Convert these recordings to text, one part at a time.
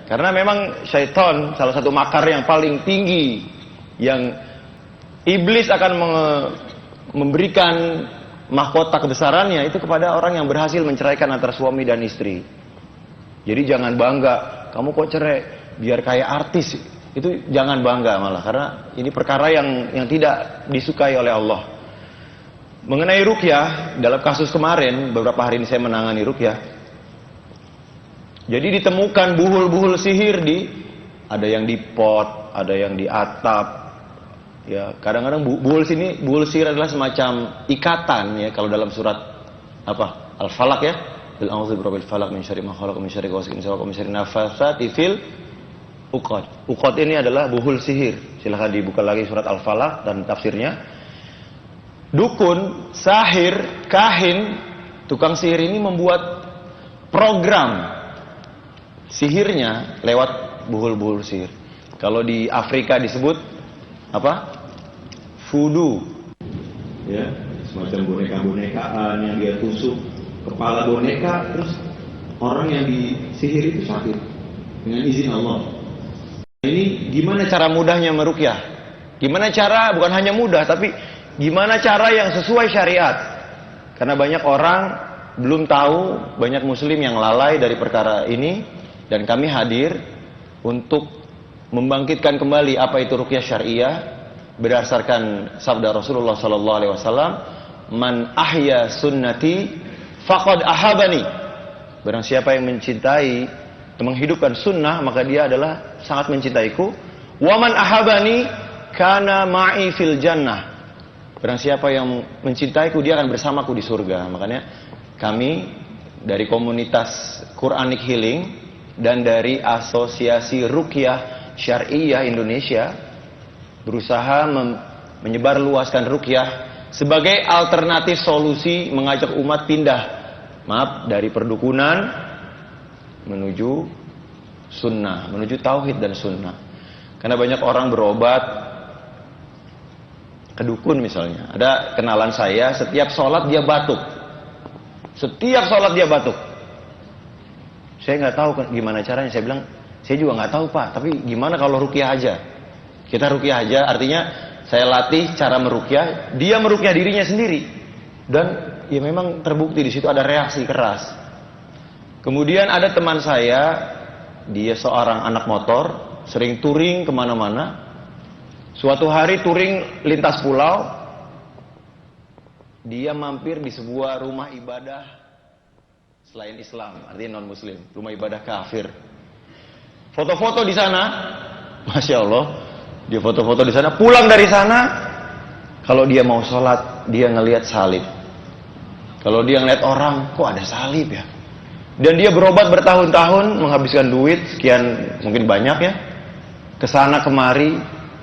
Karena memang syaitan salah satu makar yang paling tinggi yang iblis akan memberikan mahkota kebesarannya itu kepada orang yang berhasil menceraikan antara suami dan istri. Jadi jangan bangga, kamu kok cerai biar kayak artis. Itu jangan bangga malah, karena ini perkara yang tidak disukai oleh Allah. Mengenai ruqyah, dalam kasus kemarin, beberapa hari ini saya menangani ruqyah. Jadi ditemukan buhul-buhul sihir ada yang di pot, ada yang di atap. Ya, kadang-kadang buhul sihir adalah semacam ikatan ya, kalau dalam surat apa? Al-Falaq ya. Bil a'udzu birabbil falaq min syarri ma khalaq min syarri ghasiqin idza waqa min syarri nafatsati fil uqad. Uqad ini adalah buhul sihir. Silahkan dibuka lagi surat Al-Falaq dan tafsirnya. Dukun, sahir, kahin, tukang sihir ini membuat program sihirnya lewat buhul-buhul sihir. Kalau di Afrika disebut apa? Voodoo. Ya, semacam boneka-bonekaan yang dia tusuk kepala boneka, terus orang yang disihir itu sakit dengan izin Allah. Ini gimana cara mudahnya meruqyah? Gimana cara, bukan hanya mudah, tapi gimana cara yang sesuai syariat? Karena banyak orang belum tahu, banyak muslim yang lalai dari perkara ini, dan kami hadir untuk membangkitkan kembali apa itu ruqyah syariah berdasarkan sabda Rasulullah SAW, man ahya sunnati faqad ahabani. Barang siapa yang mencintai, menghidupkan sunnah, maka dia adalah sangat mencintaiku. Wa man ahabani kana ma'i fil jannah. Barang siapa yang mencintaiku, dia akan bersamaku di surga. Makanya kami dari komunitas Quranic Healing dan dari Asosiasi Ruqyah Syariah Indonesia berusaha menyebarluaskan ruqyah sebagai alternatif solusi mengajak umat pindah, dari perdukunan menuju sunnah, menuju tauhid dan sunnah. Karena banyak orang berobat ke dukun misalnya. Ada kenalan saya, setiap sholat dia batuk. Setiap sholat dia batuk. Saya nggak tahu gimana caranya. Saya bilang, saya juga nggak tahu Pak, tapi gimana kalau ruqyah aja? Kita ruqyah aja, artinya saya latih cara meruqyah, dia meruqyah dirinya sendiri. Dan ya memang terbukti di situ ada reaksi keras. Kemudian ada teman saya, dia seorang anak motor, sering touring kemana-mana. Suatu hari touring lintas pulau, dia mampir di sebuah rumah ibadah selain Islam, artinya non Muslim, rumah ibadah kafir. Foto-foto di sana, masya Allah, dia foto-foto di sana. Pulang dari sana, kalau dia mau sholat, dia ngelihat salib. Kalau dia ngeliat orang, kok ada salib ya? Dan dia berobat bertahun-tahun, menghabiskan duit sekian, mungkin banyak ya, kesana kemari,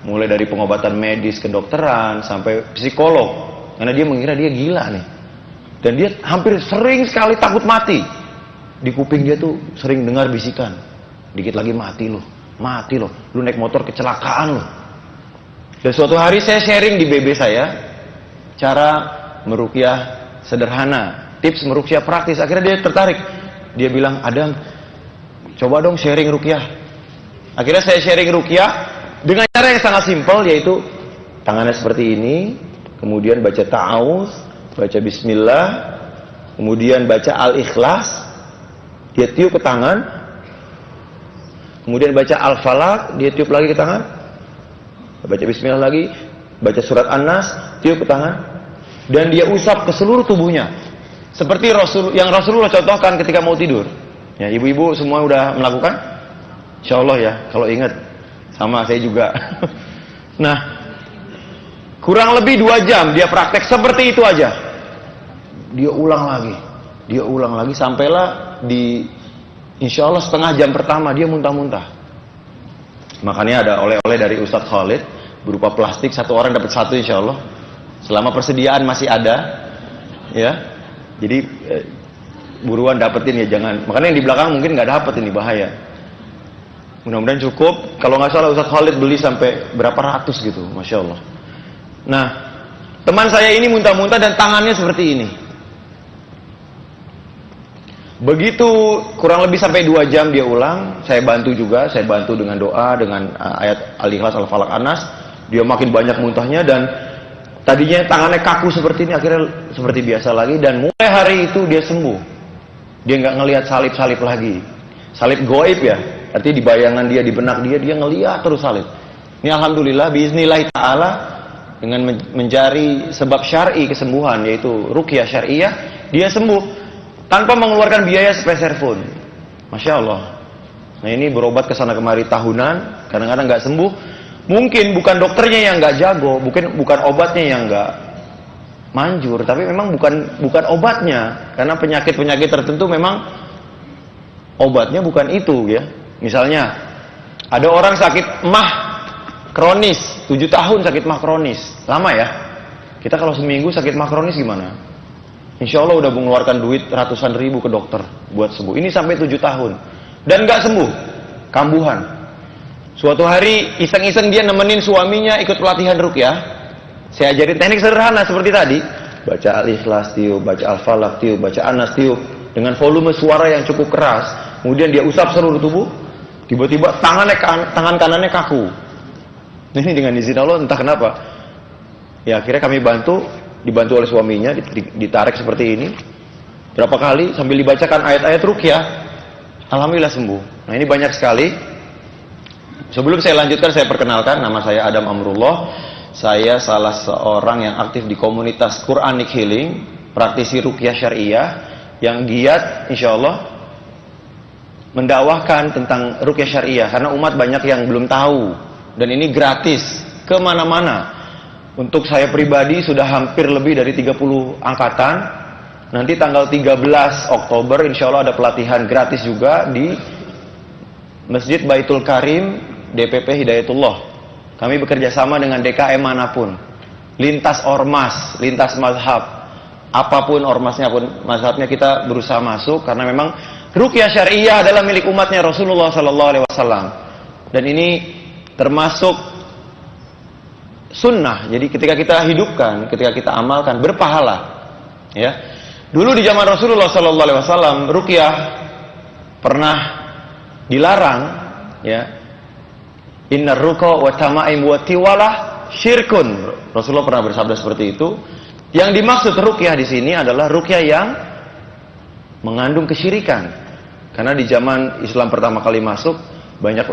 mulai dari pengobatan medis, kedokteran, sampai psikolog. Karena dia mengira dia gila nih. Dan dia hampir sering sekali takut mati. Di kuping dia tuh sering dengar bisikan, dikit lagi mati loh, lu naik motor kecelakaan loh. Dan suatu hari saya sharing di BB saya, cara meruqyah sederhana, tips meruqyah praktis. Akhirnya dia tertarik. Dia bilang, Adam, coba dong sharing ruqyah. Akhirnya saya sharing ruqyah dengan cara yang sangat simpel, yaitu tangannya seperti ini, kemudian baca ta'awuz, baca bismillah, kemudian baca al-ikhlas, dia tiup ke tangan, kemudian baca al-falaq, dia tiup lagi ke tangan, baca bismillah lagi, baca surat an-nas, tiup ke tangan, dan dia usap ke seluruh tubuhnya. Seperti yang Rasulullah contohkan ketika mau tidur. Ya, ibu-ibu semua udah melakukan? Insya Allah ya, kalau ingat. Sama saya juga. Nah, kurang lebih 2 jam dia praktek seperti itu aja. Dia ulang lagi, sampailah di insya Allah setengah jam pertama dia muntah-muntah. Makanya ada oleh-oleh dari Ustadz Khalid berupa plastik, 1 orang dapat 1 insya Allah. Selama persediaan masih ada, ya. Jadi buruan dapetin ya, jangan. Makanya yang di belakang mungkin nggak dapet, ini bahaya. Mudah-mudahan cukup. Kalau nggak salah Ustadz Khalid beli sampai berapa ratus gitu, masya Allah. Nah, teman saya ini muntah-muntah dan tangannya seperti ini. Begitu kurang lebih sampai 2 jam dia ulang, saya bantu juga, saya bantu dengan doa, dengan ayat Al-Ikhlas, Al-Falaq, An-Nas. Dia makin banyak muntahnya dan tadinya tangannya kaku seperti ini, akhirnya seperti biasa lagi dan mulai hari itu dia sembuh. Dia nggak ngelihat salib-salib lagi. Salib goib ya, artinya di bayangan dia, di benak dia ngelihat terus salib. Ini alhamdulillah, biiznillah ta'ala, dengan mencari sebab syar'i kesembuhan, yaitu ruqyah syariah, dia sembuh tanpa mengeluarkan biaya sepeser pun. Masya Allah. Nah ini berobat kesana kemari tahunan, kadang-kadang nggak sembuh. Mungkin bukan dokternya yang nggak jago, bukan obatnya yang nggak manjur, tapi memang bukan obatnya. Karena penyakit-penyakit tertentu memang obatnya bukan itu ya. Misalnya ada orang sakit mah kronis, 7 tahun sakit mah kronis, lama ya. Kita kalau seminggu sakit mah kronis gimana? Insya Allah udah mengeluarkan duit ratusan ribu ke dokter buat sembuh. Ini sampai 7 tahun dan nggak sembuh, kambuhan. Suatu hari iseng-iseng dia nemenin suaminya ikut pelatihan ruqyah. Saya ajarin teknik sederhana seperti tadi, baca Al-Ikhlas tiup, baca Al-Falaq tiup, baca An-Nas tiup dengan volume suara yang cukup keras. Kemudian dia usap seluruh tubuh. Tiba-tiba tangan kanannya kaku. Ini dengan izin Allah entah kenapa. Ya akhirnya kami dibantu oleh suaminya, ditarik seperti ini berapa kali sambil dibacakan ayat-ayat ruqyah, alhamdulillah sembuh. Nah ini banyak sekali. Sebelum saya lanjutkan, saya perkenalkan, nama saya Adam Amrullah. Saya salah seorang yang aktif di komunitas Quranic Healing, praktisi ruqyah syariah yang giat insya Allah mendakwahkan tentang ruqyah syariah, karena umat banyak yang belum tahu dan ini gratis kemana-mana. Untuk saya pribadi sudah hampir lebih dari 30 angkatan. Nanti tanggal 13 Oktober insya Allah ada pelatihan gratis juga di Masjid Baitul Karim DPP Hidayatullah. Kami bekerja sama dengan DKM manapun, lintas ormas, lintas mazhab, apapun ormasnya pun mazhabnya kita berusaha masuk, karena memang ruqyah syariah adalah milik umatnya Rasulullah SAW. Dan ini termasuk sunnah. Jadi ketika kita hidupkan, ketika kita amalkan, berpahala. Ya. Dulu di zaman Rasulullah SAW, ruqyah pernah dilarang. Ya. Innar ruqa wa tamaim wa tiwalah syirkun. Rasulullah pernah bersabda seperti itu. Yang dimaksud ruqyah di sini adalah ruqyah yang mengandung kesyirikan. Karena di zaman Islam pertama kali masuk, banyak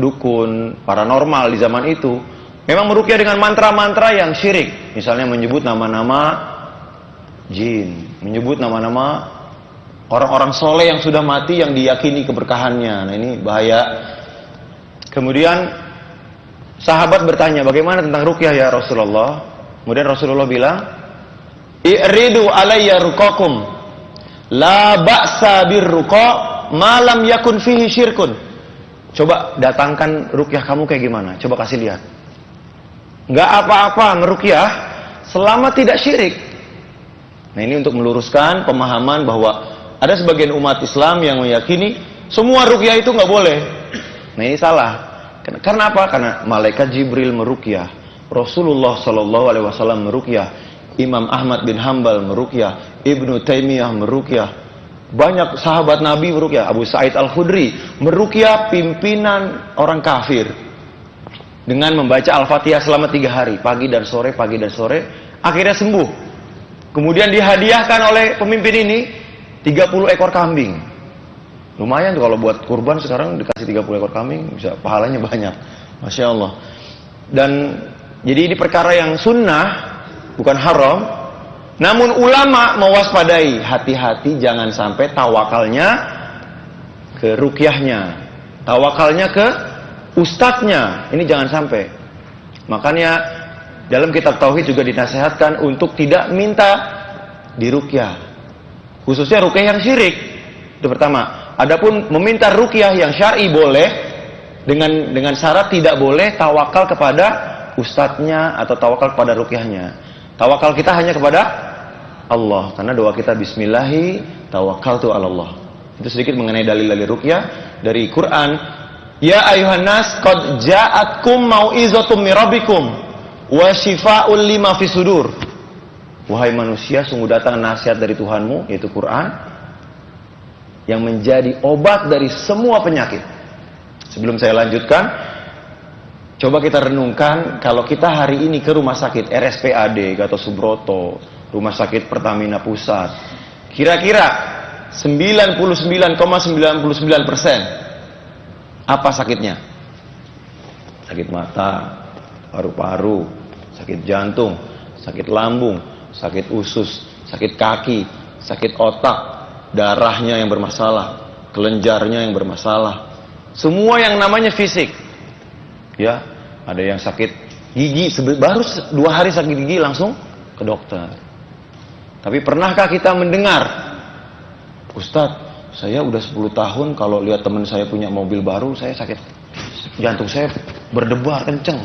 dukun, paranormal di zaman itu memang meruqyah dengan mantra-mantra yang syirik. Misalnya menyebut nama-nama jin, menyebut nama-nama orang-orang soleh yang sudah mati yang diyakini keberkahannya. Nah ini bahaya. Kemudian sahabat bertanya, bagaimana tentang ruqyah ya Rasulullah? Kemudian Rasulullah bilang, "I'ridu alayya ruqakum, la ba'sa birruqa ma lam yakun fihi syirkun." Coba datangkan ruqyah kamu kayak gimana? Coba kasih lihat. Nggak apa-apa meruqyah selama tidak syirik. Nah ini untuk meluruskan pemahaman bahwa ada sebagian umat Islam yang meyakini semua ruqyah itu nggak boleh. Nah ini salah. Karena apa? Karena malaikat Jibril meruqyah, Rasulullah SAW meruqyah, Imam Ahmad bin Hambal meruqyah, Ibnu Taimiyah meruqyah, banyak sahabat Nabi meruqyah, Abu Sa'id Al-Khudri meruqyah pimpinan orang kafir dengan membaca Al-Fatihah selama 3 hari, pagi dan sore, akhirnya sembuh. Kemudian dihadiahkan oleh pemimpin ini 30 ekor kambing. Lumayan tuh kalau buat kurban sekarang dikasih 30 ekor kambing, bisa pahalanya banyak. Masya Allah. Dan jadi ini perkara yang sunnah, bukan haram. Namun ulama mewaspadai, hati-hati jangan sampai tawakalnya ke ruqyahnya, tawakalnya ke ustadznya. Ini jangan sampai. Makanya dalam kitab tauhid juga dinasihatkan untuk tidak minta diruqyah, khususnya ruqyah yang syirik. Itu pertama. Adapun meminta ruqyah yang syar'i boleh, dengan syarat tidak boleh tawakal kepada ustadznya atau tawakal kepada ruqyahnya. Tawakal kita hanya kepada Allah, karena doa kita bismillahi tawakkaltu 'ala Allah. Itu sedikit mengenai dalil-dalil ruqyah dari Quran. Ya ayuhan nas qad ja'atkum mau'izatum mir rabbikum wa shifaa'un lima fis sudur. Wahai manusia, sungguh datang nasihat dari Tuhanmu, yaitu Quran, yang menjadi obat dari semua penyakit. Sebelum saya lanjutkan, coba kita renungkan kalau kita hari ini ke rumah sakit RSPAD Gatot Subroto, rumah sakit Pertamina Pusat, kira-kira 99,99% apa sakitnya? Sakit mata, paru-paru, sakit jantung, sakit lambung, sakit usus, sakit kaki, sakit otak, darahnya yang bermasalah, kelenjarnya yang bermasalah. Semua yang namanya fisik. Ya, ada yang sakit gigi, baru 2 hari sakit gigi langsung ke dokter. Tapi pernahkah kita mendengar, Ustadz, saya udah 10 tahun kalau lihat teman saya punya mobil baru, saya sakit, jantung saya berdebar kenceng.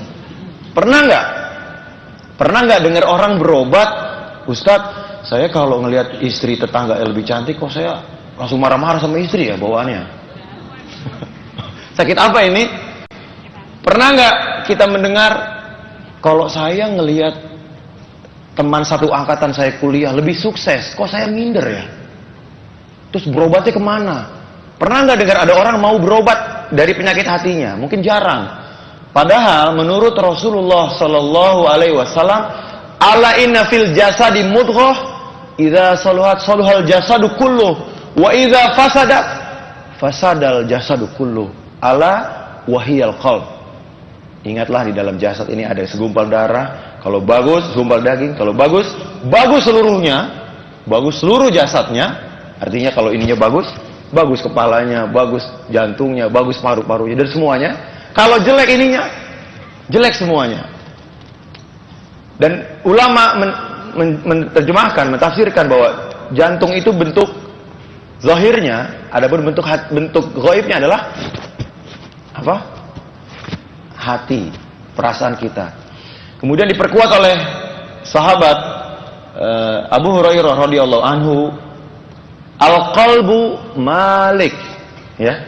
Pernah nggak? Pernah nggak dengar orang berobat, Ustadz, saya kalau ngelihat istri tetangga yang lebih cantik, kok saya langsung marah-marah sama istri ya bawaannya. Sakit apa ini? Pernah nggak kita mendengar, kalau saya ngelihat teman satu angkatan saya kuliah lebih sukses, kok saya minder ya? Terus berobatnya kemana? Pernah nggak dengar ada orang mau berobat dari penyakit hatinya? Mungkin jarang. Padahal menurut Rasulullah Sallallahu Alaihi Wasallam, ala inna fil jasadi mudghah, idza saluhat saluhal jasadu kulluh, wa idza fasadat fasadal jasadu kulluh. Ala wahiyal qalb. Ingatlah, di dalam jasad ini ada segumpal darah. Kalau bagus, segumpal daging. Kalau bagus, bagus seluruhnya. Bagus seluruh jasadnya. Artinya kalau ininya bagus, bagus kepalanya, bagus jantungnya, bagus paru-parunya, dan semuanya. Kalau jelek ininya, jelek semuanya. Dan ulama menerjemahkan, mentafsirkan bahwa jantung itu bentuk zahirnya, adapun bentuk ghaibnya adalah apa? Hati, perasaan kita. Kemudian diperkuat oleh sahabat Abu Hurairah radhiyallahu anhu, al-qalbu malik, ya.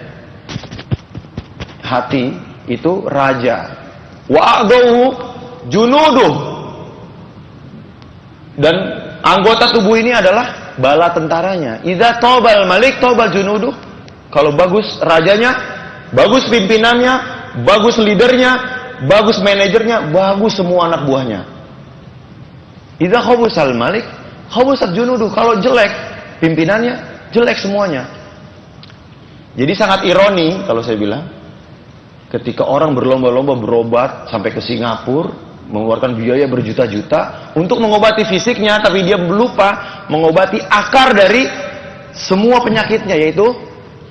Hati itu raja. Wa a'dahu junuduh. Dan anggota tubuh ini adalah bala tentaranya. Idza tobal malik tobal junuduh. Kalau bagus rajanya, bagus pimpinannya, bagus leadernya, bagus manajernya, bagus semua anak buahnya. Idza khabusal malik khabusat junuduh. Kalau jelek pimpinannya, jelek semuanya. Jadi sangat ironi kalau saya bilang, ketika orang berlomba-lomba berobat sampai ke Singapura, mengeluarkan biaya berjuta-juta untuk mengobati fisiknya, tapi dia lupa mengobati akar dari semua penyakitnya, yaitu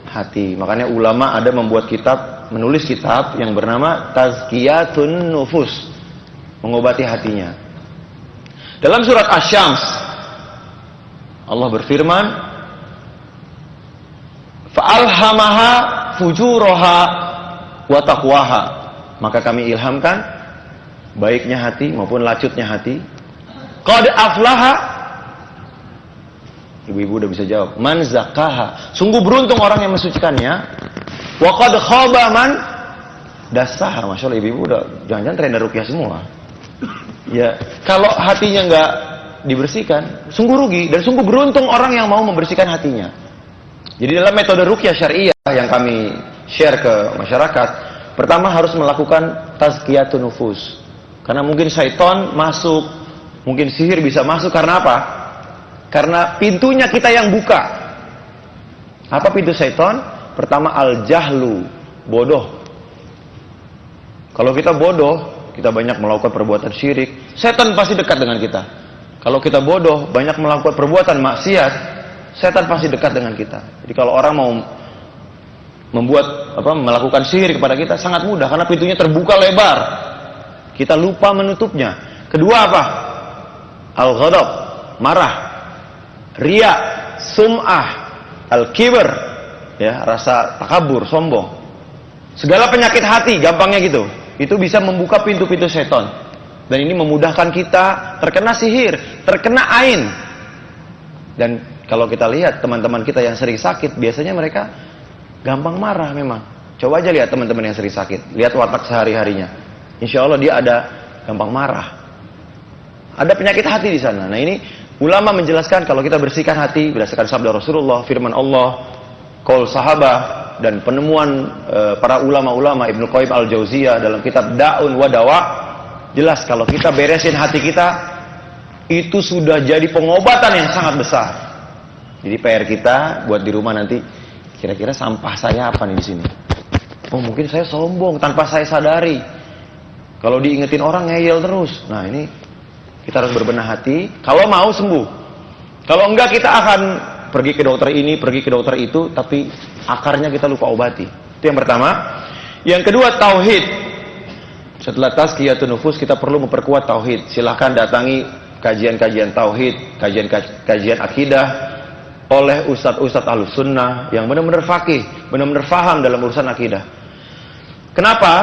hati. Makanya ulama ada membuat kitab, menulis kitab yang bernama Tazkiyatun Nufus, mengobati hatinya. Dalam surat Asy-Syams Allah berfirman, fa'alhamaha fujuraha wa taqwaha, maka kami ilhamkan baiknya hati maupun lacutnya hati. Qad aflaha, ibu-ibu udah bisa jawab, man zakaha, sungguh beruntung orang yang mensucikannya. Wa qad khaba man dassaha. Masya Allah, ibu-ibu udah jangan-jangan trainer ruqyah semua. Ya, kalau hatinya nggak dibersihkan, sungguh rugi dan sungguh beruntung orang yang mau membersihkan hatinya. Jadi dalam metode ruqyah syariah yang kami share ke masyarakat, pertama harus melakukan tazkiyatun nufus. Karena mungkin syaitan masuk, mungkin sihir bisa masuk, karena apa? Karena pintunya kita yang buka. Apa pintu syaitan? Pertama, al-jahlu, bodoh. Kalau kita bodoh, kita banyak melakukan perbuatan syirik, setan pasti dekat dengan kita. Kalau kita bodoh, banyak melakukan perbuatan maksiat, setan pasti dekat dengan kita. Jadi kalau orang mau melakukan sihir kepada kita, sangat mudah karena pintunya terbuka lebar. Kita lupa menutupnya. Kedua apa? Al-ghadab, marah. Riya, sum'ah, al-kibr, ya, rasa takabur, sombong. Segala penyakit hati, gampangnya gitu. Itu bisa membuka pintu-pintu setan. Dan ini memudahkan kita terkena sihir, terkena ain. Dan kalau kita lihat teman-teman kita yang sering sakit, biasanya mereka gampang marah memang. Coba aja lihat teman-teman yang sering sakit, lihat watak sehari-harinya. Insya Allah dia ada gampang marah. Ada penyakit hati di sana. Nah ini ulama menjelaskan kalau kita bersihkan hati berdasarkan sabda Rasulullah, firman Allah, qaul sahabah dan penemuan para ulama-ulama, Ibnu Qayyim al-Jauziyah dalam kitab Da'un wa Dawa, jelas kalau kita beresin hati kita, itu sudah jadi pengobatan yang sangat besar. Jadi PR kita buat di rumah nanti, kira-kira sampah saya apa nih di sini? Oh, mungkin saya sombong tanpa saya sadari. Kalau diingetin orang ngeyel terus. Nah, ini kita harus berbenah hati. Kalau mau sembuh. Kalau enggak, kita akan pergi ke dokter ini, pergi ke dokter itu, tapi akarnya kita lupa obati. Itu yang pertama. Yang kedua, tauhid. Setelah tazkiyatun nufus, kita perlu memperkuat tauhid. Silahkan datangi kajian-kajian tauhid, kajian akidah oleh ustadz-ustadz ahlus sunnah yang benar-benar faqih, benar-benar faham dalam urusan akidah. Kenapa?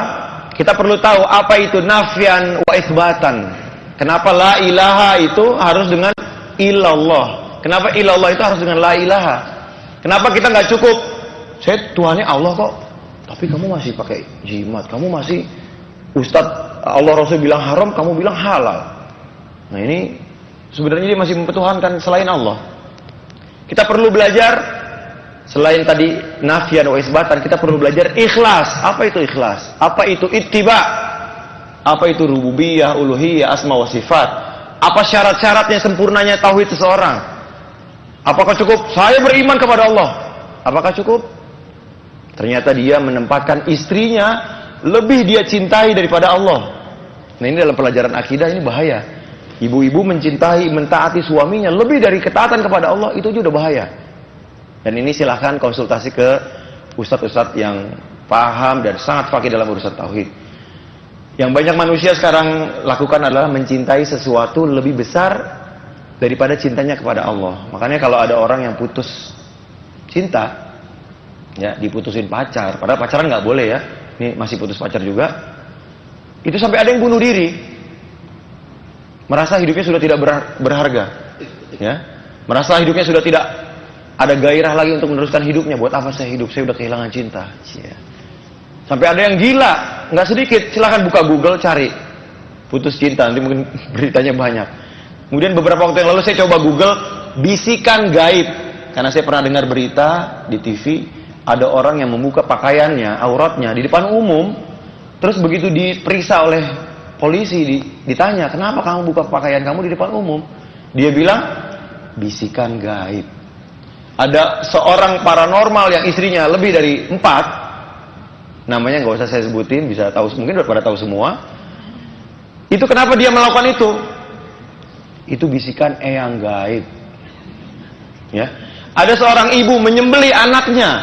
Kita perlu tahu apa itu nafyan wa isbatan. Kenapa la ilaha itu harus dengan illallah? Kenapa illallah itu harus dengan la ilaha? Kenapa kita nggak cukup? Saya Tuhannya Allah kok, tapi kamu masih pakai jimat, kamu masih Ustadz Allah Rasul bilang haram, kamu bilang halal. Nah, ini sebenarnya dia masih mempertuhankan selain Allah. Kita perlu belajar selain tadi nafyan wa isbatan, kita perlu belajar ikhlas. Apa itu ikhlas? Apa itu ittiba? Apa itu rububiyah, uluhiyah, asma wa sifat? Apa syarat-syaratnya sempurnanya tauhid seseorang? Apakah cukup saya beriman kepada Allah? Apakah cukup? Ternyata dia menempatkan istrinya lebih dia cintai daripada Allah. Nah, ini dalam pelajaran akidah ini bahaya. Ibu-ibu mencintai, mentaati suaminya lebih dari ketaatan kepada Allah, itu juga udah bahaya. Dan ini silahkan konsultasi ke ustadz-ustadz yang paham dan sangat faqih dalam urusan tauhid. Yang banyak manusia sekarang lakukan adalah mencintai sesuatu lebih besar daripada cintanya kepada Allah. Makanya kalau ada orang yang putus cinta, ya diputusin pacar, padahal pacaran nggak boleh ya, ini masih putus pacar juga, itu sampai ada yang bunuh diri. Merasa hidupnya sudah tidak berharga, ya. Merasa hidupnya sudah tidak ada gairah lagi untuk meneruskan hidupnya. Buat apa saya hidup? Saya udah kehilangan cinta. Ya. Sampai ada yang gila, nggak sedikit. Silahkan buka Google, cari putus cinta, nanti mungkin beritanya banyak. Kemudian beberapa waktu yang lalu saya coba Google bisikan gaib, karena saya pernah dengar berita di TV ada orang yang membuka pakaiannya, auratnya di depan umum, terus begitu diperiksa oleh polisi, ditanya, kenapa kamu buka pakaian kamu di depan umum? Dia bilang, bisikan gaib. Ada seorang paranormal yang istrinya lebih dari 4, namanya nggak usah saya sebutin, bisa tahu, mungkin udah pada tahu semua. Itu kenapa dia melakukan itu? Itu bisikan eyang gaib. Ya, ada seorang ibu menyembelih anaknya,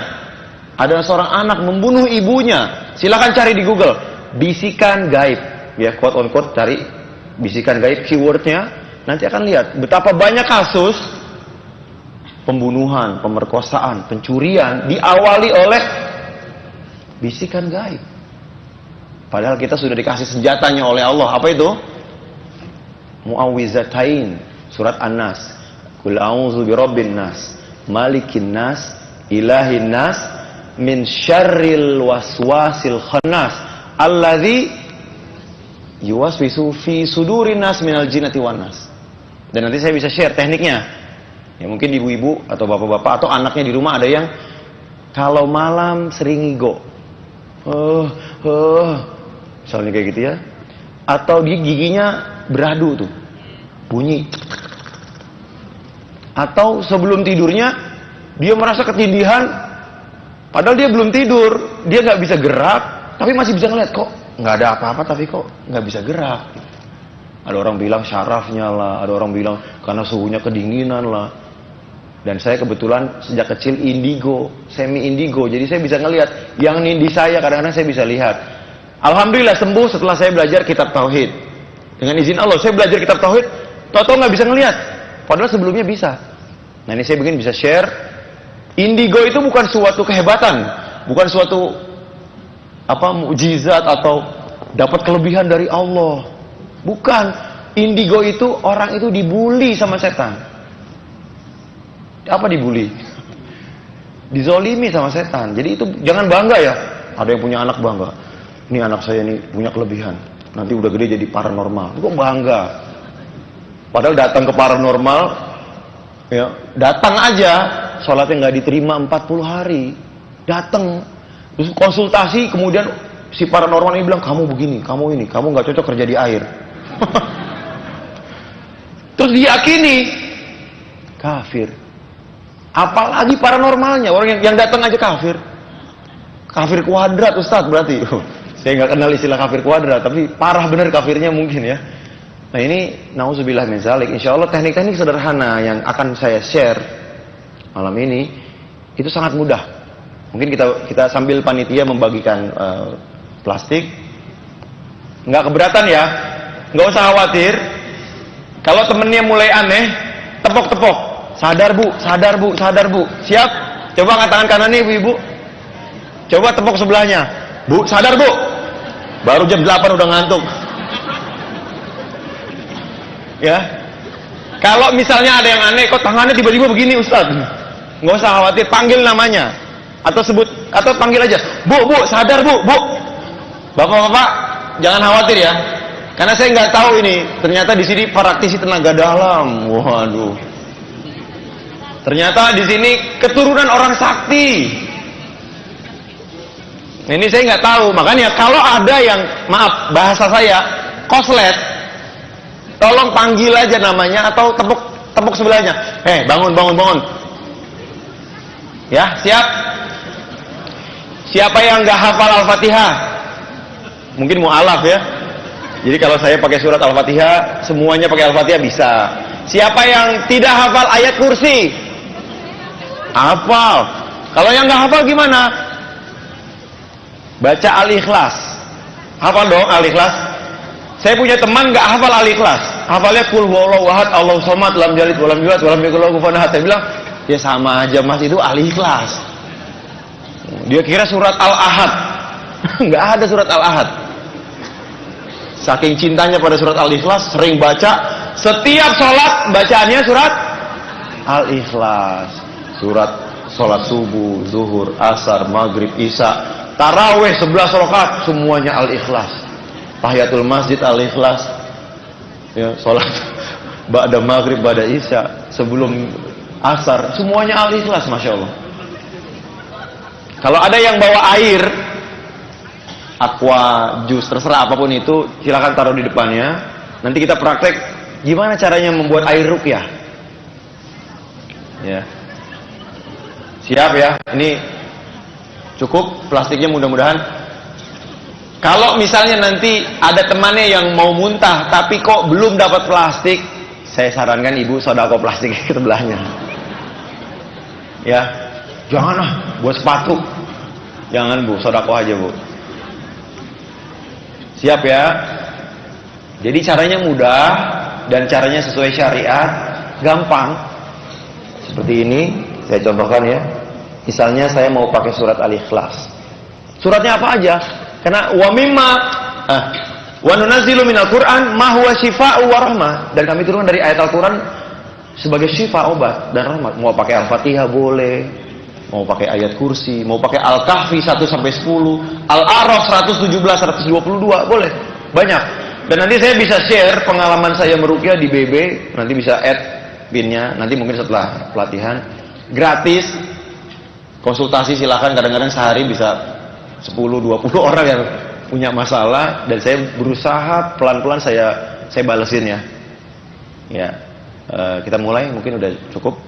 ada seorang anak membunuh ibunya. Silakan cari di Google, bisikan gaib. Ya, quote on quote, cari bisikan gaib, keywordnya, nanti akan lihat betapa banyak kasus pembunuhan, pemerkosaan, pencurian diawali oleh bisikan gaib. Padahal kita sudah dikasih senjatanya oleh Allah. Apa itu? Mu'awwizatain, surat An-Nas. Qul a'udzu birabbin nas, malikin nas, ilahin nas, min syarril waswasil khannas, alladzi yuwaswisu fi sudurin nas minal jinnati wan nas. Dan nanti saya bisa share tekniknya. Ya, mungkin ibu-ibu atau bapak-bapak atau anaknya di rumah ada yang kalau malam sering ngigo. Misalnya kayak gitu ya. Atau di giginya beradu tuh. Bunyi. Atau sebelum tidurnya dia merasa ketindihan padahal dia belum tidur, dia nggak bisa gerak tapi masih bisa ngeliat kok nggak ada apa-apa tapi kok nggak bisa gerak. Ada orang bilang syarafnya lah, ada orang bilang karena suhunya kedinginan lah. Dan saya kebetulan sejak kecil indigo, semi indigo, jadi saya bisa ngelihat yang nindi saya, kadang-kadang saya bisa lihat. Alhamdulillah sembuh setelah saya belajar kitab tauhid. Dengan izin Allah saya belajar kitab tauhid, tau-tau nggak bisa ngelihat, padahal sebelumnya bisa. Nah, ini saya bikin bisa share. Indigo itu bukan suatu kehebatan, bukan suatu mukjizat atau dapat kelebihan dari Allah. Bukan. Indigo itu orang itu dibully sama setan. Apa dibully? Dizolimi sama setan. Jadi itu jangan bangga ya. Ada yang punya anak bangga. Ini anak saya ini punya kelebihan. Nanti udah gede jadi paranormal. Itu kok bangga. Padahal datang ke paranormal, ya, datang aja sholatnya nggak diterima 40 hari. Datang, terus konsultasi, kemudian si paranormal ini bilang, kamu begini, kamu ini, kamu nggak cocok kerja di air. Terus diyakini, kafir. Apalagi paranormalnya, orang yang datang aja kafir. Kafir kuadrat, Ustadz, berarti. Saya nggak kenal istilah kafir kuadrat, tapi parah bener kafirnya mungkin ya. Nah ini, na'udzubillah min dzalik. Insya Allah teknik-teknik sederhana yang akan saya share malam ini, itu sangat mudah. Mungkin kita sambil panitia membagikan plastik, nggak keberatan ya, nggak usah khawatir. Kalau temennya mulai aneh, tepok-tepok, sadar bu, sadar bu, sadar bu, siap? Coba angkat tangan kanan nih ibu-ibu, coba tepok sebelahnya, bu, sadar bu, baru jam 8 udah ngantuk. Ya, kalau misalnya ada yang aneh, kok tangannya tiba-tiba begini Ustadz, nggak usah khawatir, panggil namanya. Atau sebut, atau panggil aja, bu, sadar bu, bapak-bapak, jangan khawatir ya, karena saya nggak tahu ini, ternyata di sini praktisi tenaga dalam, waduh, ternyata di sini keturunan orang sakti, ini saya nggak tahu, makanya kalau ada yang, maaf bahasa saya, koslet, tolong panggil aja namanya atau tepuk sebelahnya, bangun, ya, siap. Siapa yang nggak hafal Al-Fatihah? Mungkin mu'alaf ya. Jadi kalau saya pakai surat Al-Fatihah, semuanya pakai Al-Fatihah bisa. Siapa yang tidak hafal ayat kursi? Hafal. Kalau yang nggak hafal gimana? Baca Al-Ikhlas. Hafal dong Al-Ikhlas. Saya punya teman nggak hafal Al-Ikhlas. Hafalnya Qul huwallahu ahad, Allahu samad, lam yalid walam yulad walam yakul lahu kufuwan ahad. Saya bilang, ya sama aja Mas, itu Al-Ikhlas. Dia kira surat Al-Ahad. Nggak ada surat Al-Ahad. Saking cintanya pada surat Al-Ikhlas, sering baca. Setiap sholat bacaannya surat Al-Ikhlas. Surat sholat subuh, zuhur, asar, maghrib, isya, taraweh 11 rakaat, semuanya Al-Ikhlas. Tahiyatul masjid Al-Ikhlas. Ya, sholat ba'da maghrib, ba'da isya, sebelum asar, semuanya Al-Ikhlas, Masya Allah. Kalau ada yang bawa air, aqua, jus, terserah apapun itu, silakan taruh di depannya. Nanti kita praktek gimana caranya membuat air ruqyah. Ya. Siap ya? Ini cukup plastiknya mudah-mudahan. Kalau misalnya nanti ada temannya yang mau muntah tapi kok belum dapat plastik, saya sarankan ibu sodako plastik ke sebelahnya. Ya. Jangan buat sepatu. Jangan bu, sodako aja bu. Siap ya? Jadi caranya mudah dan caranya sesuai syariat, gampang. Seperti ini, saya contohkan ya. Misalnya saya mau pakai surat Al-Ikhlas. Suratnya apa aja? Karena wa nunazzilu minal Qur'an ma huwa syifaa'u wa rahmah. Dan kami turunkan dari ayat Al-Qur'an sebagai syifa, obat dan rahmat. Mau pakai Al-Fatihah boleh, mau pakai ayat kursi, mau pakai Al-Kahfi 1 sampai 10, Al-A'raf 117 122 boleh. Banyak. Dan nanti saya bisa share pengalaman saya meruqyah di BB, nanti bisa add pinnya, nanti mungkin setelah pelatihan gratis. Konsultasi silakan, kadang-kadang sehari bisa 10-20 orang yang punya masalah dan saya berusaha pelan-pelan saya balesin ya. Ya. Kita mulai, mungkin udah cukup.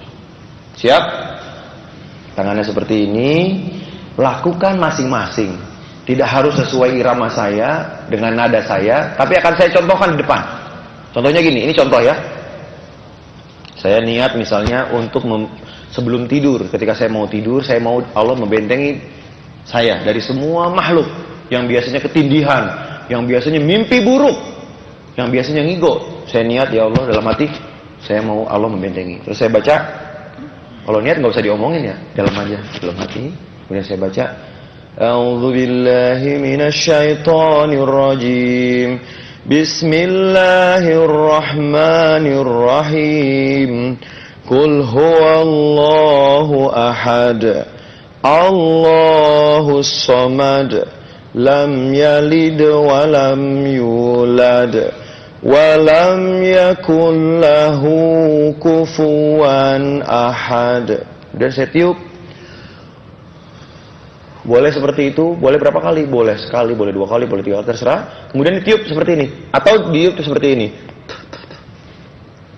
Siap? Tangannya seperti ini, lakukan masing-masing. Tidak harus sesuai irama saya, dengan nada saya, tapi akan saya contohkan di depan. Contohnya gini, ini contoh ya. Saya niat misalnya untuk sebelum tidur, ketika saya mau tidur, saya mau Allah membentengi saya dari semua makhluk yang biasanya ketindihan, yang biasanya mimpi buruk, yang biasanya ngigo. Saya niat, ya Allah, dalam hati, saya mau Allah membentengi. Terus saya baca. Kalau niat nggak usah diomongin ya, dalam aja, dalam hati. Kemudian saya baca, A'udzu billahi minasyaitonir rajim. Bismillahirrahmanirrahim. Qul huwallahu ahad. Allahus samad. Lam yalid wa lam yulad. Walam yakun lahu kufuwan ahad. Kemudian saya tiup. Boleh seperti itu, boleh berapa kali? Boleh sekali, boleh 2 kali, boleh 3 kali, terserah. Kemudian ditiup seperti ini, atau ditiup seperti ini.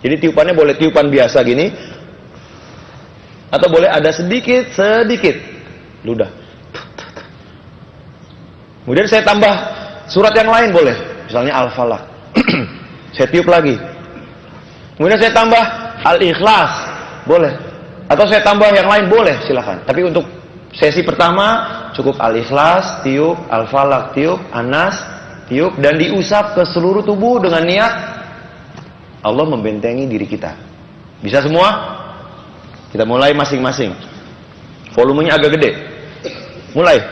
Jadi tiupannya boleh tiupan biasa gini, atau boleh ada sedikit ludah. Kemudian saya tambah surat yang lain boleh, misalnya Al-Falaq. Saya tiup lagi. Kemudian saya tambah Al-Ikhlas, boleh. Atau saya tambah yang lain boleh, silakan. Tapi untuk sesi pertama cukup Al-Ikhlas, tiup, Al-Falaq, tiup, An-Nas, tiup, dan diusap ke seluruh tubuh dengan niat Allah membentengi diri kita. Bisa semua? Kita mulai masing-masing. Volumenya agak gede. Mulai.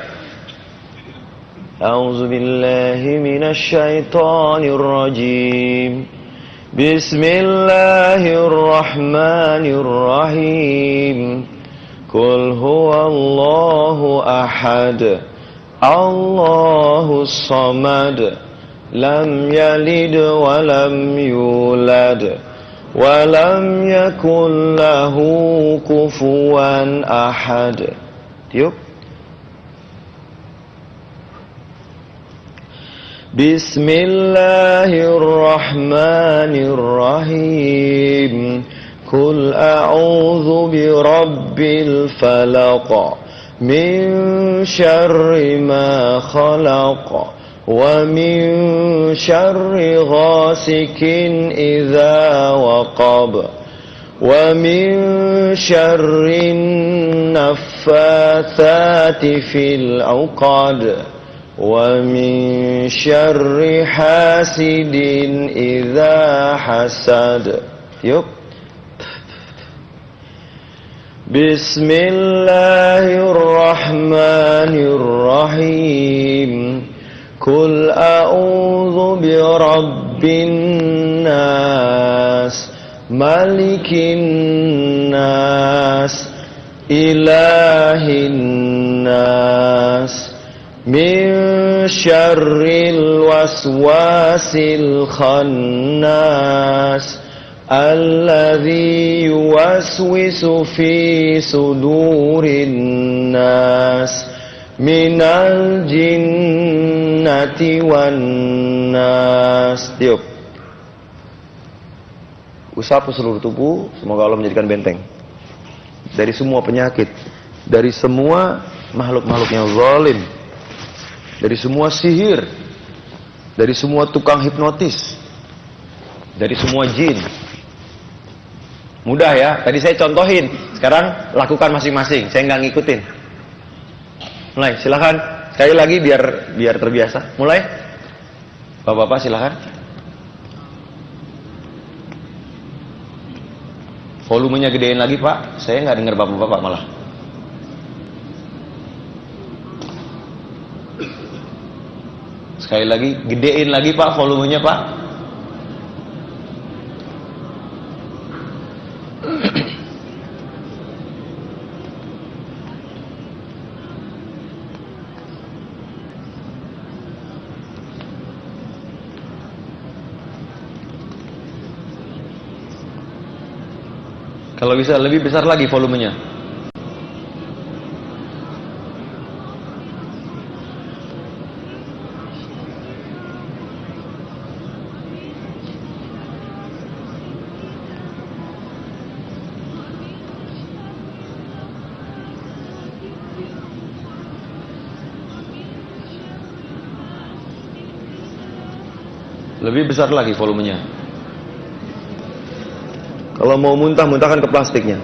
A'udzubillahi minasyaitonirrajim. Bismillahirrahmanirrahim. Qul huwallahu ahad. Allahus samad. Lam yalid wa lam yulad. Wa lam yakul lahu kufuwan ahad. Tiup. Bismillahirrahmanirrahim. Qul a'udzu birabbil falaq min syarri ma khalaq wa min syarri ghasikin idza waqab wa min syarri naffatsati fil 'uqad wa min syarri hasidin idza hasad. Yuk. Bismillahirrahmanirrahim. Qul a'udzu birabbin nas, malikin nas, ilahin nas, min syarril waswasil khannas, alladzi yuwaswisu fi sudurin nas, minal jinnati wan nas. Tiup. Usap ke seluruh tubuh, semoga Allah menjadikan benteng dari semua penyakit, dari semua makhluk-makhluk yang zalim, dari semua sihir, dari semua tukang hipnotis, dari semua jin. Mudah ya, tadi saya contohin, sekarang lakukan masing-masing, saya nggak ngikutin. Mulai, silakan. Sekali lagi biar terbiasa. Mulai. Bapak-bapak silakan. Volumenya gedein lagi, Pak. Saya nggak dengar bapak-bapak malah. Sekali lagi, gedein lagi, Pak, volumenya, Pak. Kalau bisa lebih besar lagi volumenya. Lebih besar lagi volumenya. Kalau mau muntah, muntahkan ke plastiknya.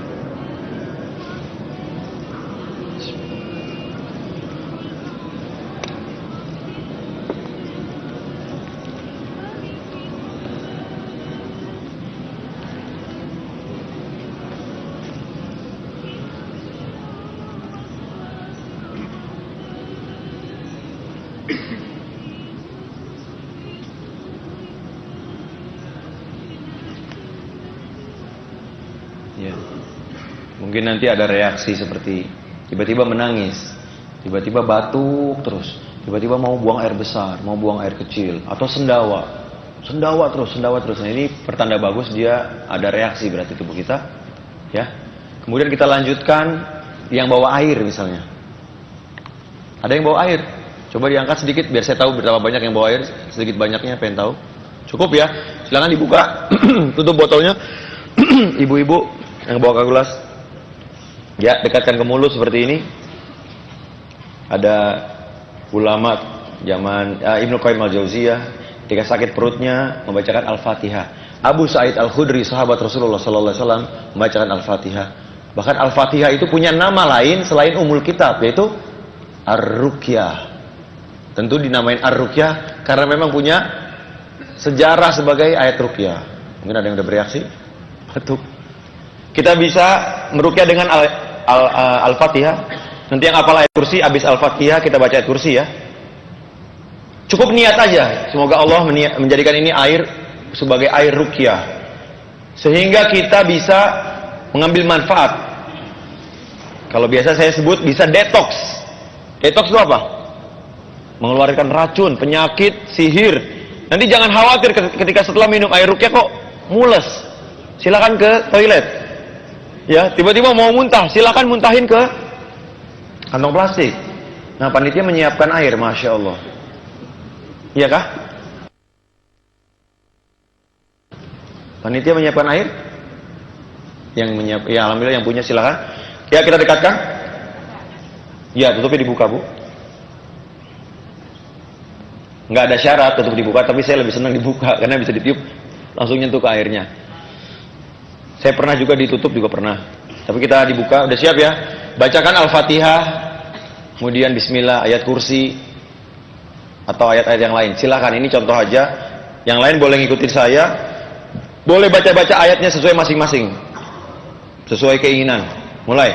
Ya. Mungkin nanti ada reaksi seperti tiba-tiba menangis, tiba-tiba batuk terus, tiba-tiba mau buang air besar, mau buang air kecil, atau sendawa terus. Nah, ini pertanda bagus dia ada reaksi berarti tubuh kita, ya. Kemudian kita lanjutkan yang bawa air misalnya. Ada yang bawa air? Coba diangkat sedikit biar saya tahu berapa banyak yang bawa air. Sedikit banyaknya pengen tahu. Cukup ya? Silakan dibuka. Tutup botolnya. Ibu-ibu yang bawa ke gelas. Ya, dekatkan ke mulut seperti ini. Ada ulama zaman Ibnu Qayyim al-Jauziyah ketika sakit perutnya membacakan Al-Fatihah. Abu Sa'id Al-Khudri sahabat Rasulullah sallallahu alaihi wasallam membacakan Al-Fatihah. Bahkan Al-Fatihah itu punya nama lain selain Ummul Kitab, yaitu Ar-Ruqyah. Tentu dinamain Ar-Ruqyah karena memang punya sejarah sebagai ayat ruqyah. Mungkin ada yang udah bereaksi? Batuk. Kita bisa meruqyah dengan Al-Fatihah. Nanti yang hafal ayat kursi, habis Al-Fatihah kita baca ayat kursi ya. Cukup niat aja. Semoga Allah menjadikan ini air sebagai air ruqyah. Sehingga kita bisa mengambil manfaat. Kalau biasa saya sebut bisa detox. Detox itu apa? Mengeluarkan racun, penyakit, sihir. Nanti jangan khawatir ketika setelah minum air ruqyah kok mules. Silakan ke toilet. Ya, tiba-tiba mau muntah, silakan muntahin ke kantong plastik. Nah, panitia menyiapkan air, masya Allah. Iya kah? Panitia menyiapkan air? Yang menyiap, ya alhamdulillah yang punya silakan. Ya kita dekatkan. Ya tutupnya dibuka bu. Nggak ada syarat tutup dibuka, tapi saya lebih senang dibuka karena bisa ditiup langsung nyentuh ke airnya. Saya pernah juga ditutup juga pernah. Tapi kita dibuka, udah siap ya? Bacakan Al-Fatihah, kemudian Bismillah, ayat kursi atau ayat-ayat yang lain. Silakan, ini contoh aja. Yang lain boleh ngikutin saya. Boleh baca-baca ayatnya sesuai masing-masing. Sesuai keinginan. Mulai.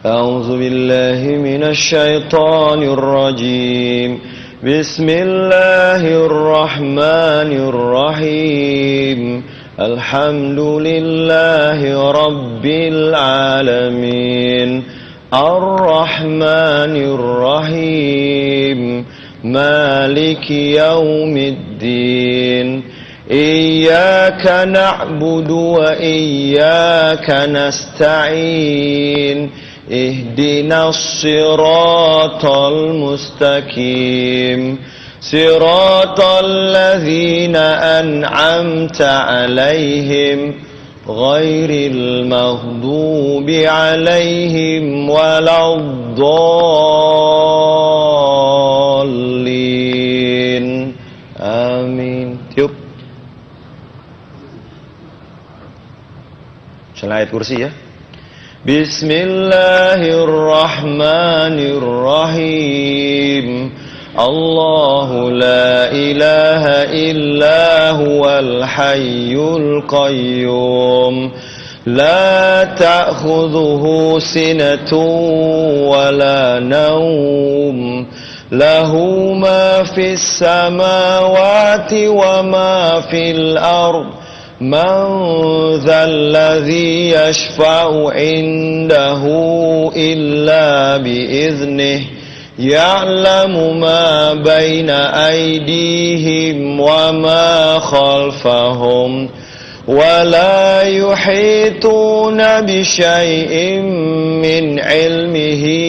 A'udzubillahi minasyaitonir rajim. Bismillahirrahmanirrahim. Alhamdulillahi rabbil alamin. Ar-Rahmanir-Rahim. Maliki yaumiddin. Iyyaka na'budu wa iyyaka nasta'in. Ihdinas siratal mustaqim. Siratal ladzina an'amta 'alaihim ghairil maghdubi 'alaihim waladdallin. Amin. Tiup. Ayat kursi ya. Bismillahirrahmanirrahim. Allahu la ilaha illa huwal hayyul qayyum. La ta'khudhuhu sinatun wa la nawm. Lahu ma fis samawati wa ma fil ardh. Man dzalladzi yashfa'u 'indahu illa bi'iznihi. Ya'lamu ma baina aydihim wa ma khalfahum. Wa la yuhituna bi syai'in min 'ilmihi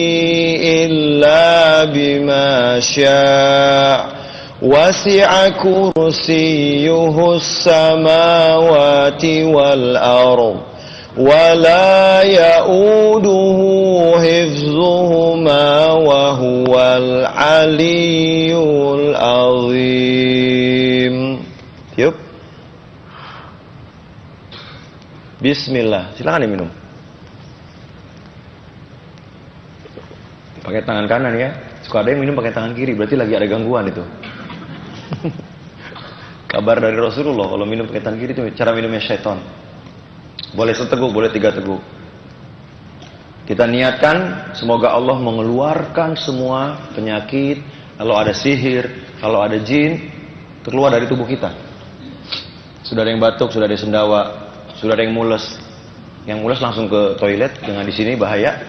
illa bima syaa'. Wasi'a kursiyyuhus samawati wal ardh. Wa la ya'uduhu hifzuhuma wa huwal aliyyul azim. Yuk. Bismillah. Silakan diminum. Pakai tangan kanan ya. Suka ada yang minum pakai tangan kiri, berarti lagi ada gangguan itu. Kabar dari Rasulullah kalau minum pakai tangan kiri itu cara minumnya syaitan. Boleh seteguk, boleh 3 teguk. Kita niatkan semoga Allah mengeluarkan semua penyakit, kalau ada sihir, kalau ada jin, keluar dari tubuh kita. Sudah ada yang batuk, sudah ada yang sendawa, sudah ada yang mules. Yang mules langsung ke toilet, jangan di sini bahaya.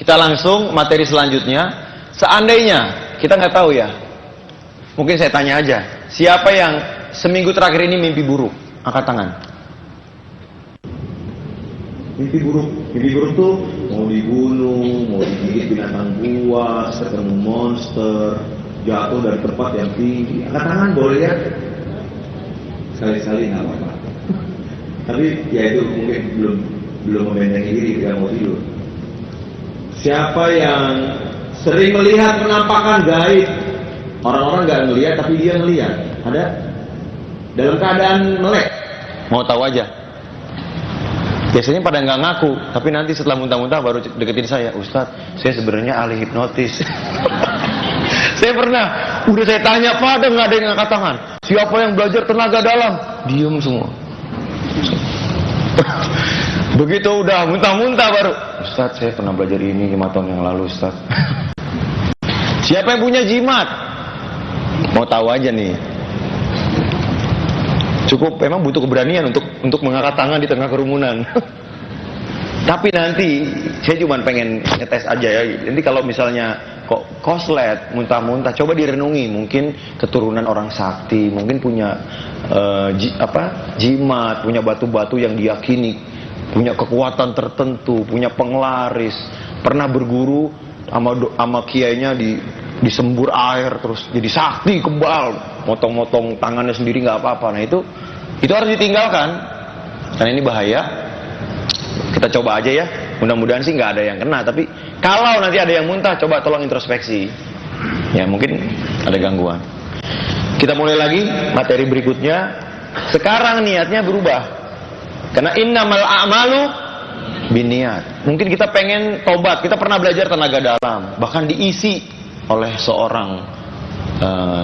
Kita langsung materi selanjutnya. Seandainya kita nggak tahu ya, mungkin saya tanya aja, siapa yang seminggu terakhir ini mimpi buruk? Angkat tangan. Mimpi buruk tuh mau dibunuh, mau digigit binatang buas, ketemu monster, jatuh dari tempat yang tinggi. Angkat tangan boleh ya? Sekali-sekali nggak apa-apa. Tapi ya itu mungkin belum membentengi diri tidak mau tidur. Siapa yang sering melihat penampakan gaib? Orang-orang nggak ngelihat tapi dia ngelihat. Ada? Dalam keadaan melek. Mau tahu aja. Biasanya pada nggak ngaku, tapi nanti setelah muntah-muntah baru deketin saya. Ustadz, saya sebenarnya ahli hipnotis. Saya pernah, udah saya tanya, pada nggak ada yang angkat tangan. Siapa yang belajar tenaga dalam? Diam semua. Begitu udah muntah-muntah baru, Ustadz saya pernah belajar ini 5 tahun yang lalu Ustadz. Siapa yang punya jimat? Mau tahu aja nih. Cukup, memang butuh keberanian untuk mengangkat tangan di tengah kerumunan. Tapi nanti saya cuma pengen ngetes aja ya. Nanti kalau misalnya kok koslet, muntah-muntah, coba direnungi. Mungkin keturunan orang sakti, mungkin punya jimat, punya batu-batu yang diyakini, punya kekuatan tertentu, punya penglaris, pernah berguru sama kiainya disembur air terus jadi sakti kebal, motong-motong tangannya sendiri nggak apa-apa. Nah itu harus ditinggalkan karena ini bahaya. Kita coba aja ya, mudah-mudahan sih nggak ada yang kena, tapi kalau nanti ada yang muntah, coba tolong introspeksi ya, mungkin ada gangguan. Kita mulai lagi materi berikutnya. Sekarang niatnya berubah karena innamal a'malu binniyat. Mungkin kita pengen tobat, kita pernah belajar tenaga dalam, bahkan diisi oleh seorang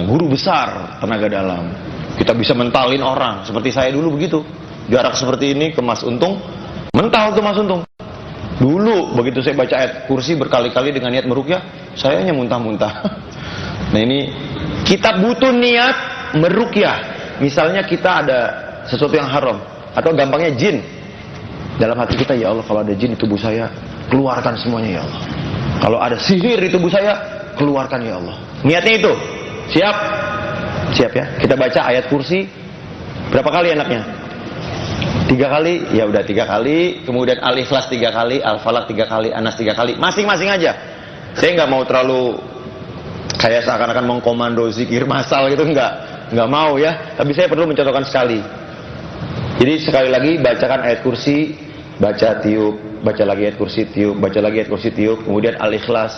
guru besar tenaga dalam. Kita bisa mentalin orang, seperti saya dulu begitu. Jarak seperti ini ke Mas Untung, mental tuh Mas Untung. Dulu begitu saya baca ayat kursi berkali-kali dengan niat meruqyah, saya hanya muntah-muntah. Nah ini kita butuh niat meruqyah. Misalnya kita ada sesuatu yang haram, atau gampangnya jin. Dalam hati kita, ya Allah kalau ada jin di tubuh saya, keluarkan semuanya ya Allah. Kalau ada sihir di tubuh saya, keluarkan ya Allah. Niatnya itu. Siap? Siap ya. Kita baca ayat kursi berapa kali enaknya? 3 kali, ya udah 3 kali. Kemudian Al-Ikhlas 3 kali, Al-Falaq 3 kali, An-Nas 3 kali. Masing-masing aja. Saya nggak mau terlalu kayak seakan-akan mengkomando zikir massal gitu, nggak mau ya. Tapi saya perlu mencontohkan sekali. Jadi sekali lagi bacakan ayat kursi, baca tiup, baca lagi ayat kursi tiup, baca lagi ayat kursi tiup, kemudian Al-Ikhlas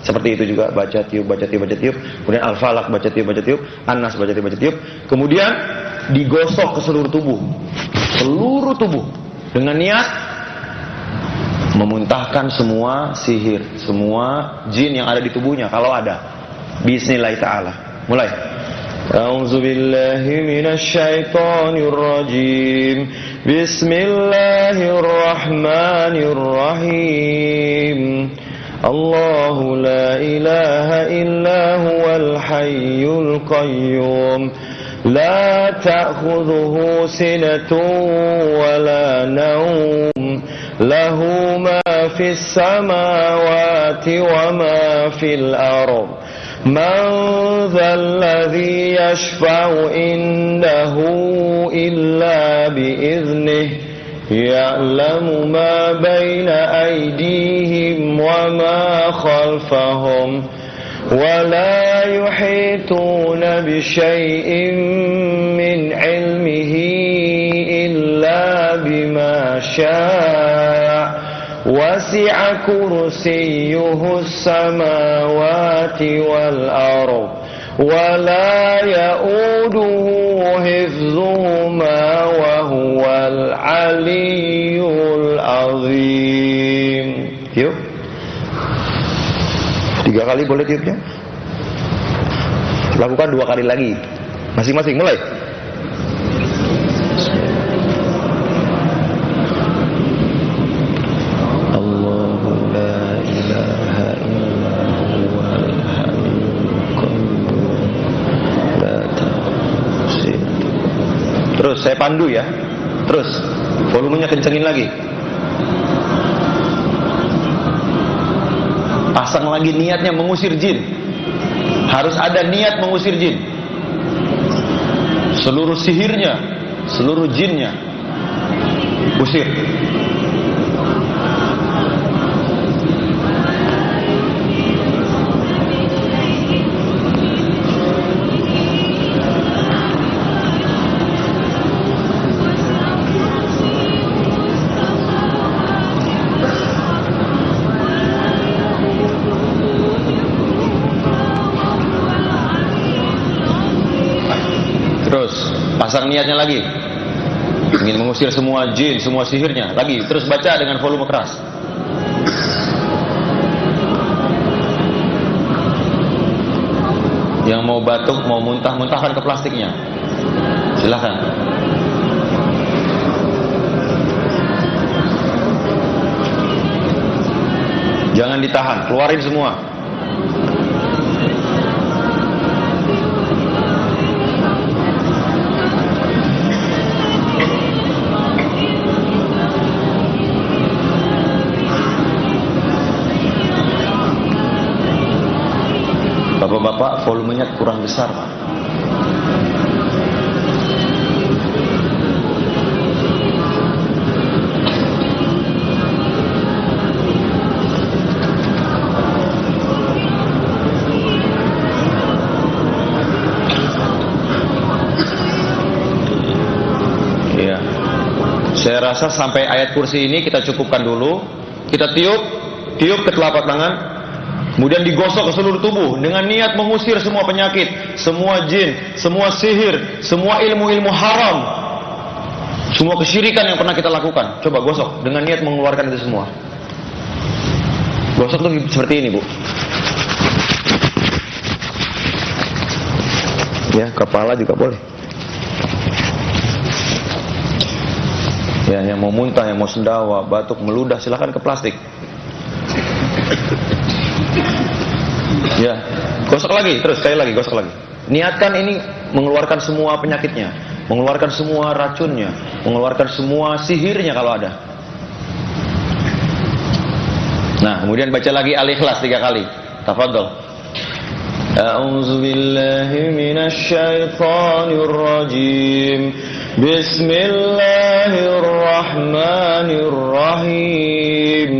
seperti itu juga, baca tiup, baca tiup, baca tiup, kemudian Al-Falaq baca tiup, An-Nas baca tiup, kemudian digosok ke seluruh tubuh dengan niat memuntahkan semua sihir, semua jin yang ada di tubuhnya kalau ada. Bismillah ta'ala. Mulai. A'udzu billahi minasy syaithanir rajim. Bismillahirrahmanirrahim. Allahu la ilaha illa huwal hayyul qayyum. La ta'khudhuhu sinatun wa la nawm. Lahu ma fis samawati wa ma fil ardh. Man dhal ladzi yashfa'u indahu illa bi'iznihi. Ya'lamu ma baina aydihim wa ma khalfahum. ولا يحيطون بشيء من علمه إلا بما شاء وسع كرسيه السماوات والأرض ولا يؤوده حفظهما وهو العلي العظيم. Yuk. 3 kali boleh tiupnya. Lakukan 2 kali lagi. Masing-masing mulai. Allahu la ilaha illa huwal hayyul qayyum. La ta'khudhuhu. Terus saya pandu ya. Terus volumenya kencengin lagi. Pasang lagi niatnya mengusir jin. Harus ada niat mengusir jin. Seluruh sihirnya, seluruh jinnya usir. Pasang niatnya lagi. Ingin mengusir semua jin, semua sihirnya. Lagi, terus baca dengan volume keras. Yang mau batuk, mau muntah, muntahkan ke plastiknya. Silahkan. Jangan ditahan, keluarin semua. Bapak-bapak, volumenya kurang besar, Pak. Iya. Saya rasa sampai ayat kursi ini kita cukupkan dulu. Kita tiup ke telapak tangan. Kemudian digosok ke seluruh tubuh dengan niat mengusir semua penyakit, semua jin, semua sihir, semua ilmu-ilmu haram, semua kesyirikan yang pernah kita lakukan. Coba gosok dengan niat mengeluarkan itu semua. Gosok tuh seperti ini, Bu. Ya, kepala juga boleh. Ya, yang mau muntah, yang mau sendawa, batuk, meludah, silakan ke plastik. Ya, gosok lagi, terus sekali lagi, gosok lagi. Niatkan ini mengeluarkan semua penyakitnya, mengeluarkan semua racunnya, mengeluarkan semua sihirnya kalau ada. Nah, kemudian baca lagi Al-Ikhlas 3 kali. Tafadhol. A'udzu billahi minasy syaithanir rajim. Bismillahirrahmanirrahim.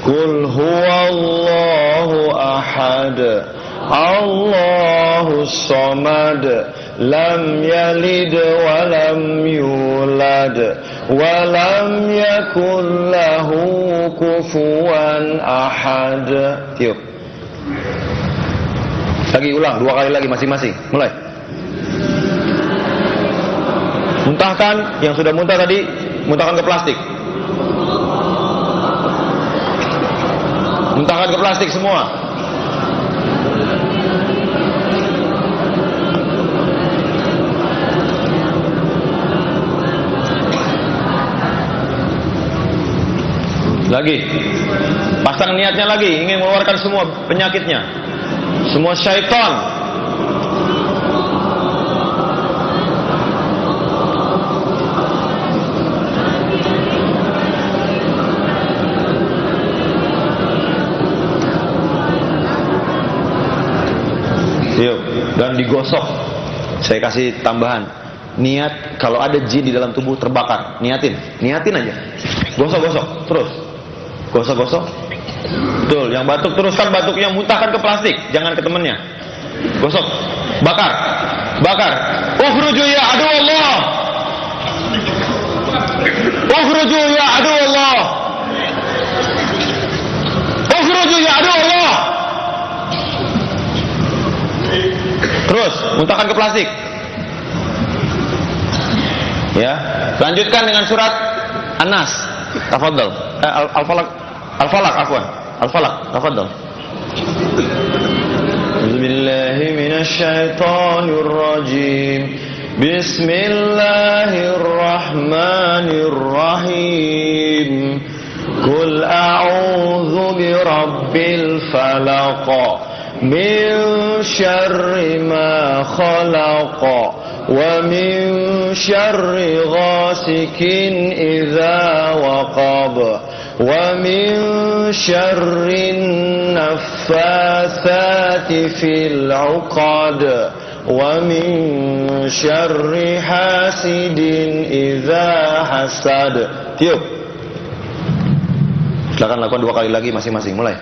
Qul huwallahu ahad. Allahus samad. Lam yalid wa lam yulad wa lam yakul lahu kufuwan ahad. Tiup. Lagi ulang 2 kali lagi masing-masing. Mulai. Muntahkan yang sudah muntah tadi, muntahkan ke plastik. Muntahkan ke plastik semua. Lagi. Pasang niatnya lagi, ingin mengeluarkan semua penyakitnya. Semua syaitan. Yuk, dan digosok. Saya kasih tambahan. Niat kalau ada jin di dalam tubuh terbakar, niatin aja. Gosok-gosok, terus. Gosok-gosok. Betul, yang batuk teruskan batuknya, muntahkan ke plastik, jangan ke temennya. Gosok, bakar. Ukhruju ya adu Allah. Ukhruju ya adu Allah. Ukhruju ya adu Allah. Terus, muntahkan ke plastik. Ya, lanjutkan dengan surat An-Nas. Tafadhol. Al-Falaq, afwan. Al-Falaq, tafadhol. Bismillahi minasy syaithanir rajim. Bismillahirrahmanirrahim. Qul a'udzu birabbil falaq. Min syarri ma khalaq wa min syarri ghasikin idza waqab wa min syarri naffatsati fil 'uqad wa min syarri hasidin idza hasad. Tiup. Silakan lakukan 2 kali lagi masing-masing. Mulai.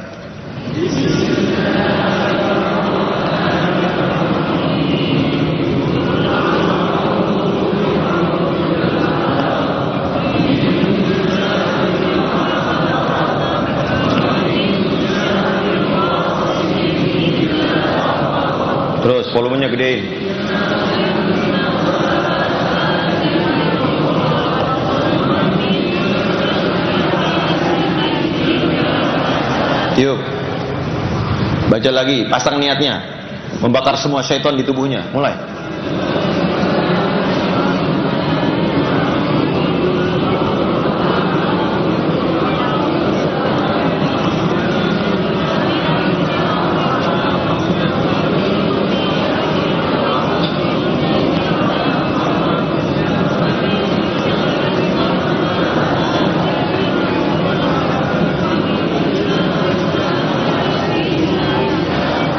Terus volumenya gedein. Baca lagi, pasang niatnya. Membakar semua syaitan di tubuhnya. Mulai.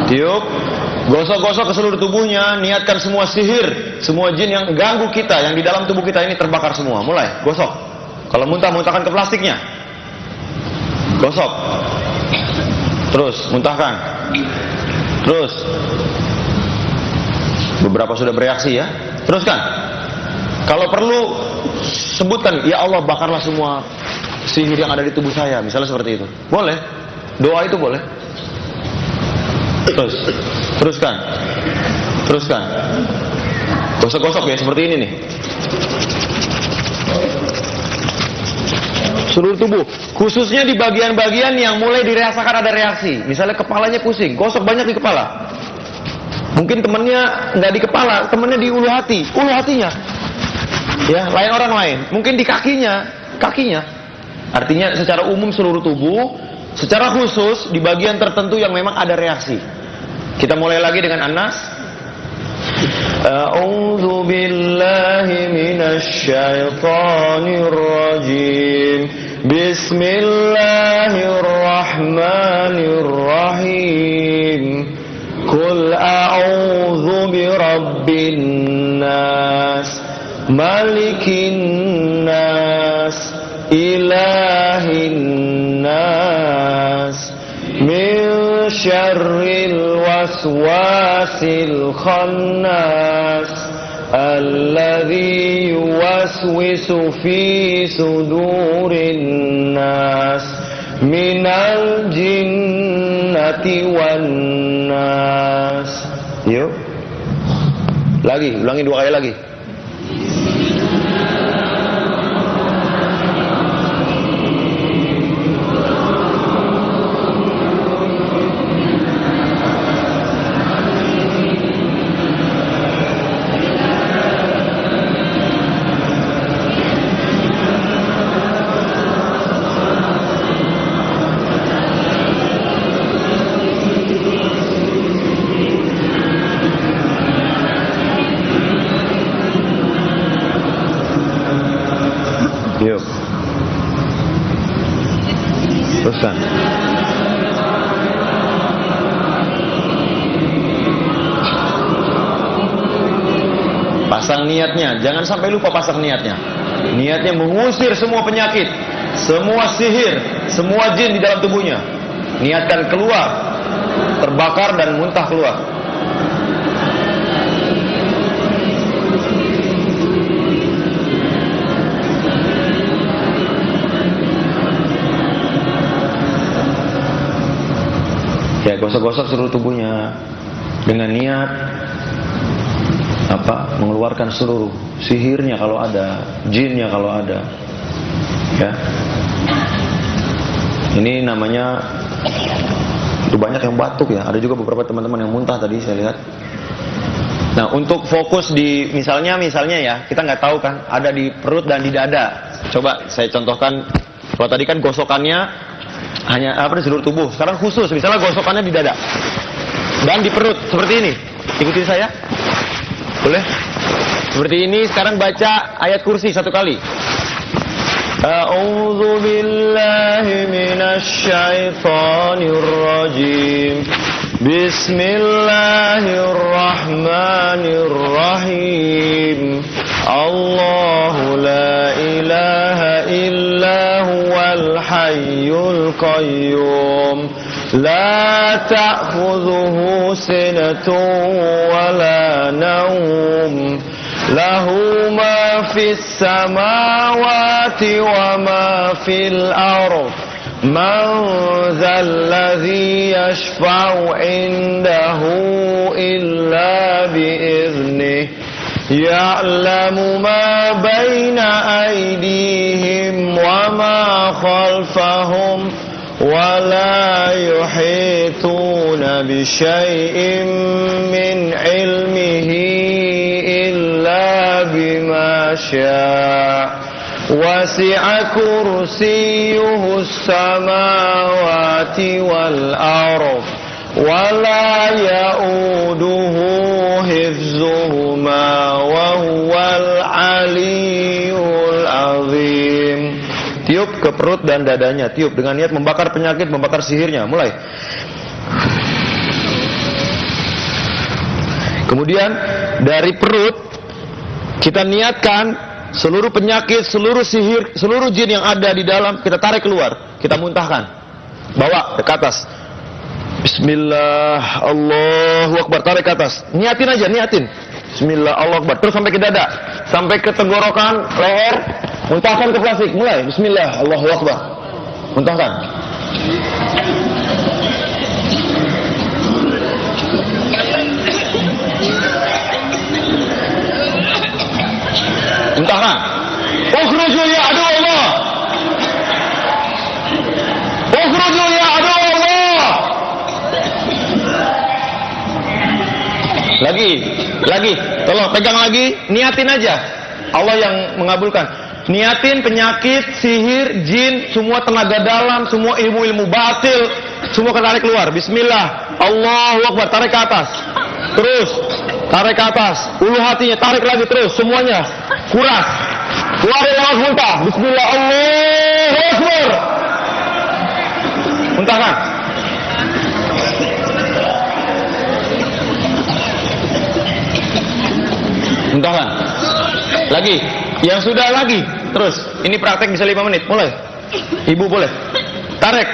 Tiup, gosok-gosok ke seluruh tubuhnya, niatkan semua sihir, semua jin yang ganggu kita, yang di dalam tubuh kita ini terbakar semua. Mulai, gosok. Kalau muntah, muntahkan ke plastiknya. Gosok. Terus, muntahkan. Terus. Beberapa sudah bereaksi ya. Teruskan. Kalau perlu, sebutkan, ya Allah bakarlah semua sihir yang ada di tubuh saya. Misalnya seperti itu. Boleh. Doa itu boleh. Teruskan. Gosok-gosok ya, seperti ini nih. Seluruh tubuh, khususnya di bagian-bagian yang mulai dirasakan ada reaksi. Misalnya kepalanya pusing, gosok banyak di kepala. Mungkin temannya nggak di kepala, temannya di ulu hatinya. Ya, lain orang lain. Mungkin di kakinya. Artinya secara umum seluruh tubuh. Secara khusus di bagian tertentu yang memang ada reaksi. Kita mulai lagi dengan An-Nas. A'udzu billahi minasy syaithanir rajim. Bismillahirrahmanirrahim. Qul a'udzu birabbin nas, malikin nas, ilahin nas, min syarril waswasil khannas, alladzi yuwaswisu fi sudurin nas, minal jinnati wan nas. Yuk. Lagi, ulangi 2 kali lagi. Yuk. Teruskan. Pasang niatnya, jangan sampai lupa pasang niatnya. Niatnya mengusir semua penyakit, semua sihir, semua jin di dalam tubuhnya. Niatkan keluar, terbakar dan muntah keluar. Ya, gosok-gosok seluruh tubuhnya dengan niat mengeluarkan seluruh sihirnya kalau ada, jinnya kalau ada. Ya. Ini namanya itu banyak yang batuk ya. Ada juga beberapa teman-teman yang muntah tadi saya lihat. Nah, untuk fokus di misalnya ya, kita nggak tahu kan ada di perut dan di dada. Coba saya contohkan. Kalau tadi kan gosokannya hanya di seluruh tubuh. Sekarang khusus, misalnya gosokannya di dada dan di perut seperti ini. Ikutin saya, boleh? Seperti ini. Sekarang baca ayat kursi 1 kali. A'udzu billahi minasy syaithanir rajim. Bismillahirrahmanirrahim. Allahu la ilaha illa huwal hayyul qayyum. La ta'khudhuhu sinatun wa la nawm. Lahu ma fis samawati wa ma fil ardh. Man dhal ladzi yashfa'u 'indahu illa bi'idhnihi. Ya'lamu ma baina aydihim wa ma khalfahum wa la yuhituna بشيء من علمه إلا بما شاء وسع كرسيه السماوات والأرض ولا يؤوده حفظهما وهو العلي العظيم. Tiup ke perut dan dadanya, tiup dengan niat membakar penyakit, membakar sihirnya. Mulai. Kemudian dari perut kita niatkan seluruh penyakit, seluruh sihir, seluruh jin yang ada di dalam kita tarik keluar, kita muntahkan. Bawa ke atas. Bismillah, Allahu Akbar, tarik ke atas. Niatin aja, niatin. Bismillah, Allahu Akbar. Terus sampai ke dada, sampai ke tenggorokan, leher, muntahkan ke plastik. Mulai. Bismillah, Allahu Akbar. Muntahkan. Muntahkan. Ukhruju ya adu Allah. Ukhruju ya adu Allah. Lagi, tolong pegang lagi, niatin aja. Allah yang mengabulkan. Niatin penyakit, sihir, jin, semua tenaga dalam, semua ilmu-ilmu batil, semua tarik keluar. Bismillah, Allahu Akbar, tarik ke atas. Terus, tarik ke atas. Ulu hatinya, tarik lagi terus, semuanya. Kuras. Keluarin lewat muntah. Bismillah, Allahu Akbar. Muntahkan. Muntahkan. Lagi. Yang sudah lagi. Terus. Ini praktek bisa 5 menit. Mulai. Ibu boleh. Tarik.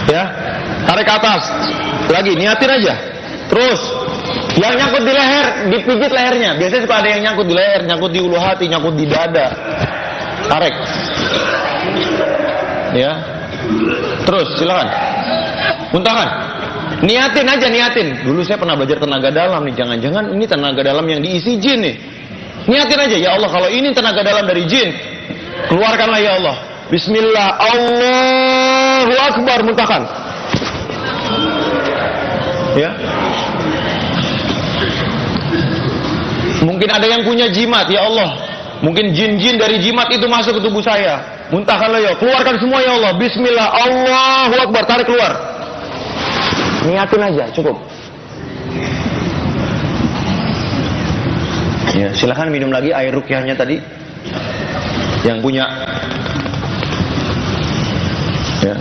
Ya. Tarik ke atas. Lagi. Niatin aja. Terus. Yang nyangkut di leher. Dipijit lehernya. Biasanya suka ada yang nyangkut di leher. Nyangkut di ulu hati. Nyangkut di dada. Tarik. Ya. Terus. Silakan. Muntahkan. Niatin aja, niatin. Dulu saya pernah belajar tenaga dalam nih. Jangan-jangan ini tenaga dalam yang diisi jin nih. Niatin aja, ya Allah, kalau ini tenaga dalam dari jin, keluarkanlah ya Allah. Bismillah, Allahu Akbar, muntahkan. Ya. Mungkin ada yang punya jimat, ya Allah. Mungkin jin-jin dari jimat itu masuk ke tubuh saya. Muntahkanlah ya, keluarkan semua ya Allah. Bismillah, Allahu Akbar, tarik keluar. Niatin aja, cukup. Ya, silakan minum lagi air rukyahnya tadi. Yang punya. Ya.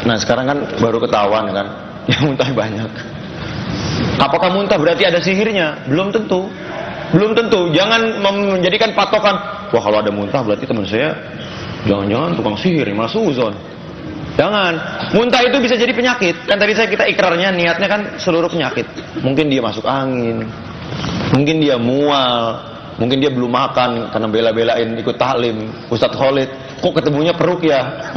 Nah, sekarang kan baru ketahuan kan, yang muntah banyak. Apakah muntah berarti ada sihirnya? Belum tentu. Belum tentu. Jangan menjadikan patokan, wah kalau ada muntah berarti teman saya jangan-jangan tukang sihir, malah suzon. Jangan. Muntah itu bisa jadi penyakit. Kan tadi kita ikrarnya, niatnya kan seluruh penyakit. Mungkin dia masuk angin, mungkin dia mual, mungkin dia belum makan karena bela-belain ikut taklim Ustadz Khalid, kok ketemunya peruk ya.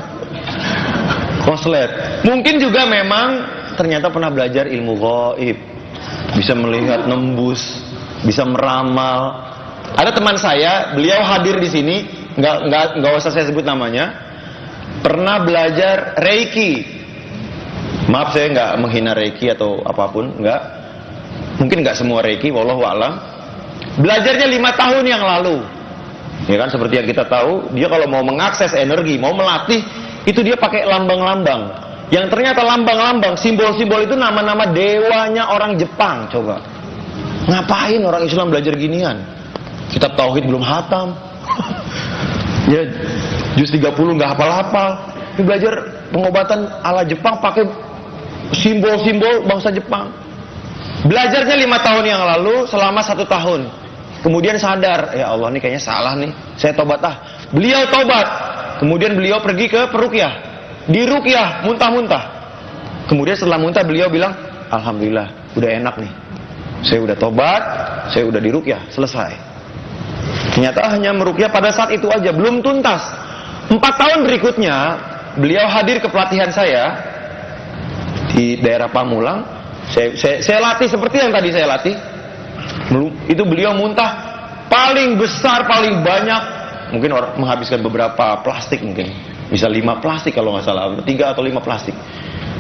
Koslet. Mungkin juga memang ternyata pernah belajar ilmu gaib, bisa melihat nembus, bisa meramal. Ada teman saya, beliau hadir di sini, nggak usah saya sebut namanya, pernah belajar Reiki. Maaf, saya nggak menghina Reiki atau apapun, nggak. Mungkin nggak semua Reiki, wallahu a'lam. Belajarnya 5 tahun yang lalu. Ya kan, seperti yang kita tahu, dia kalau mau mengakses energi, mau melatih, itu dia pakai lambang-lambang. Yang ternyata lambang-lambang, simbol-simbol itu nama-nama dewanya orang Jepang. Coba. Ngapain orang Islam belajar ginian? Kitab Tauhid belum hatam. Ya, juz 30 nggak hafal-hafal. Ini belajar pengobatan ala Jepang pakai simbol-simbol bangsa Jepang. Belajarnya 5 tahun yang lalu selama 1 tahun. Kemudian sadar, ya Allah ini kayaknya salah nih. Saya tobat ah. Beliau tobat. Kemudian beliau pergi ke peruqyah. Di ruqyah muntah-muntah. Kemudian setelah muntah beliau bilang, alhamdulillah, udah enak nih. Saya udah tobat, saya udah di ruqyah, selesai. Ternyata hanya meruqyah pada saat itu aja, belum tuntas. 4 tahun berikutnya, beliau hadir ke pelatihan saya di daerah Pamulang. Saya latih seperti yang tadi saya latih. Itu beliau muntah paling besar, paling banyak. Mungkin orang menghabiskan beberapa plastik mungkin. Bisa 5 plastik kalau nggak salah. 3 atau 5 plastik.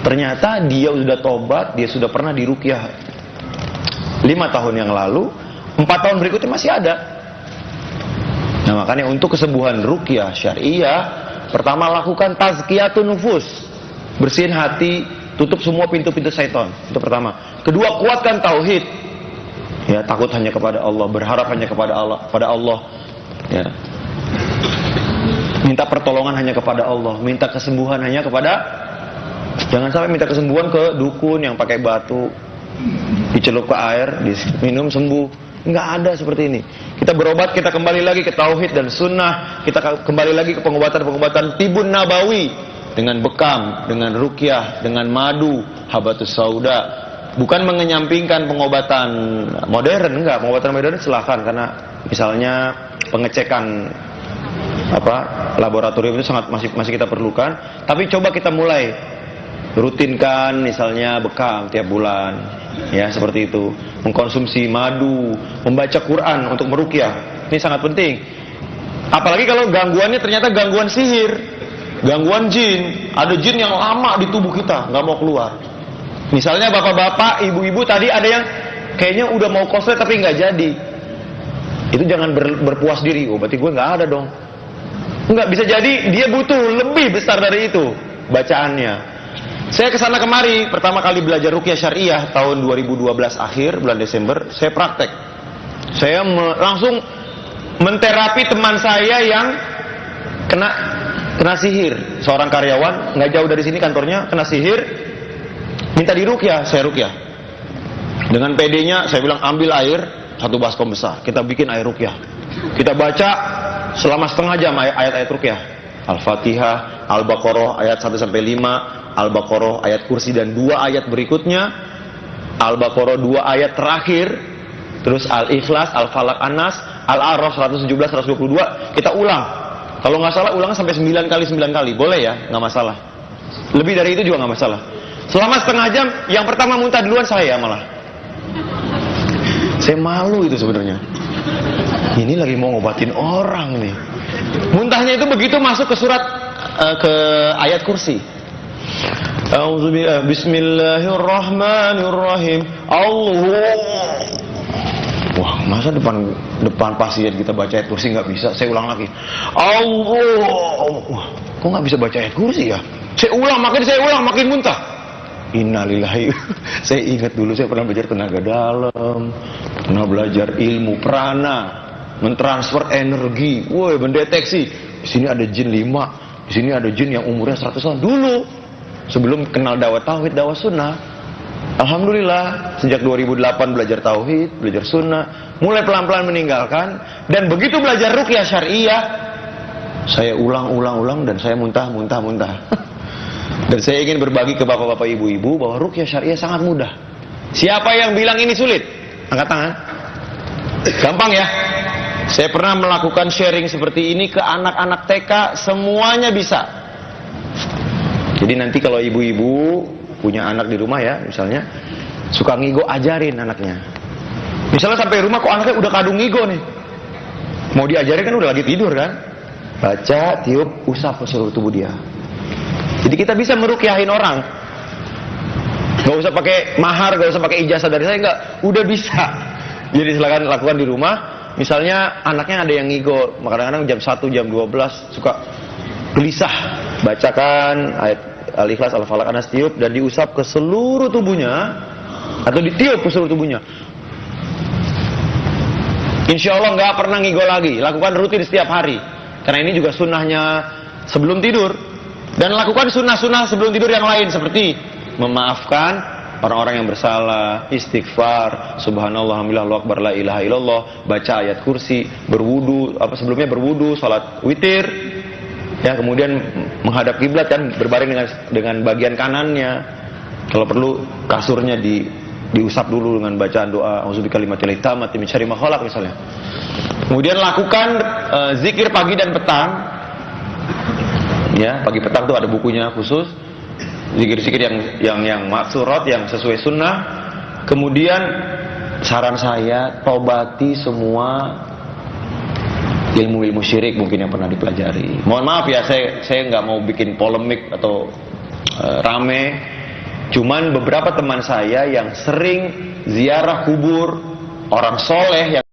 Ternyata dia sudah tobat, dia sudah pernah diruqyah 5 tahun yang lalu, 4 tahun berikutnya masih ada. Nah, makanya untuk kesembuhan ruqyah syariah, pertama lakukan tazkiyatun nufus, bersihin hati, tutup semua pintu-pintu syaitan. Itu pertama. Kedua, kuatkan tauhid. Ya, takut hanya kepada Allah, berharap hanya kepada Allah, Ya. Minta pertolongan hanya kepada Allah, minta kesembuhan hanya kepada. Jangan sampai minta kesembuhan ke dukun yang pakai batu, dicelup ke air, diminum sembuh. Nggak ada seperti ini. Kita berobat, kita kembali lagi ke tauhid dan sunnah. Kita kembali lagi ke pengobatan-pengobatan tibun nabawi, dengan bekam, dengan ruqyah, dengan madu, habatus sauda. Bukan mengenyampingkan pengobatan modern, enggak. Pengobatan modern silakan, karena misalnya pengecekan laboratorium itu masih kita perlukan. Tapi coba kita mulai rutinkan, misalnya bekam tiap bulan, ya seperti itu. Mengkonsumsi madu, membaca Quran untuk meruqyah. Ini sangat penting. Apalagi kalau gangguannya ternyata gangguan sihir, gangguan jin. Ada jin yang lama di tubuh kita, nggak mau keluar. Misalnya bapak-bapak, ibu-ibu tadi ada yang kayaknya udah mau koslet tapi nggak jadi. Itu jangan berpuas diri. Oh, berarti gue nggak ada dong. Nggak, bisa jadi dia butuh lebih besar dari itu bacaannya. Saya kesana kemari, pertama kali belajar ruqyah syariah tahun 2012 akhir, bulan Desember, saya praktek. Saya langsung menterapi teman saya yang kena sihir. Seorang karyawan, nggak jauh dari sini kantornya, kena sihir, minta diruqyah, saya ruqyah. Dengan PD-nya, saya bilang ambil air, 1 baskom besar, kita bikin air ruqyah. Kita baca selama setengah jam ayat-ayat ruqyah. Al-Fatihah, Al-Baqarah ayat 1-5, Al-Baqarah ayat kursi dan 2 ayat berikutnya, Al-Baqarah 2 ayat terakhir, terus Al-Ikhlas, Al-Falaq, An-Nas, Al-A'raf 117, 122, kita ulang. Kalau nggak salah ulang sampai 9 kali, boleh ya, nggak masalah. Lebih dari itu juga nggak masalah. Selama setengah jam, yang pertama muntah duluan saya malah. Saya malu itu sebenarnya. Ini lagi mau ngobatin orang nih. Muntahnya itu begitu masuk ke surat, ke ayat kursi. Bismillahirrahmanirrahim. Allah. Wah, masa depan pasien kita baca ayat kursi nggak bisa? Saya ulang lagi. Allah. Wah, kok nggak bisa baca ayat kursi ya? Saya ulang makin muntah. Innalillahi. Saya ingat dulu saya pernah belajar tenaga dalam, pernah belajar ilmu prana, mentransfer energi, mendeteksi. Di sini ada jin 5, di sini ada jin yang umurnya 100 tahun dulu. Sebelum kenal dakwah tauhid, dakwah sunnah. Alhamdulillah, sejak 2008 belajar tauhid, belajar sunnah, mulai pelan-pelan meninggalkan. Dan begitu belajar ruqyah syariah, saya ulang dan saya muntah. Dan saya ingin berbagi ke bapak-bapak ibu-ibu bahwa ruqyah syariah sangat mudah. Siapa yang bilang ini sulit? Angkat tangan. Gampang ya. Saya pernah melakukan sharing seperti ini ke anak-anak TK, semuanya bisa. Jadi nanti kalau ibu-ibu punya anak di rumah ya, misalnya suka ngigo, ajarin anaknya. Misalnya sampai rumah kok anaknya udah kadung ngigo nih, mau diajarin kan udah lagi tidur kan, baca, tiup, usap ke seluruh tubuh dia. Jadi kita bisa meruqyahin orang. Gak usah pakai mahar, gak usah pakai ijazah dari saya, enggak, udah bisa. Jadi silakan lakukan di rumah. Misalnya anaknya ada yang ngigo, kadang-kadang jam 1, jam 12 suka gelisah, bacakan ayat Al-Ikhlas, Al-Falaq, An-Nas, tiup dan diusap ke seluruh tubuhnya atau ditiup ke seluruh tubuhnya. Insya Allah nggak pernah ngigo lagi. Lakukan rutin setiap hari. Karena ini juga sunnahnya sebelum tidur. Dan lakukan sunnah-sunnah sebelum tidur yang lain seperti memaafkan orang-orang yang bersalah, istighfar, subhanallah, alhamdulillah, Allahu akbar, la ilaha illallah, baca ayat kursi, berwudu, sebelumnya berwudu, salat witir. Ya, kemudian menghadap kiblat kan, berbaring dengan bagian kanannya. Kalau perlu kasurnya diusap dulu dengan bacaan doa auzubi kalimatil tammati min syarri ma khalaq misalnya. Kemudian lakukan zikir pagi dan petang. Ya, pagi petang tuh ada bukunya khusus. Zikir-zikir yang maksurat, yang sesuai sunnah. Kemudian saran saya, tobati semua ilmu-ilmu syirik mungkin yang pernah dipelajari. Mohon maaf ya, saya nggak mau bikin polemik atau rame. Cuman beberapa teman saya yang sering ziarah kubur orang soleh yang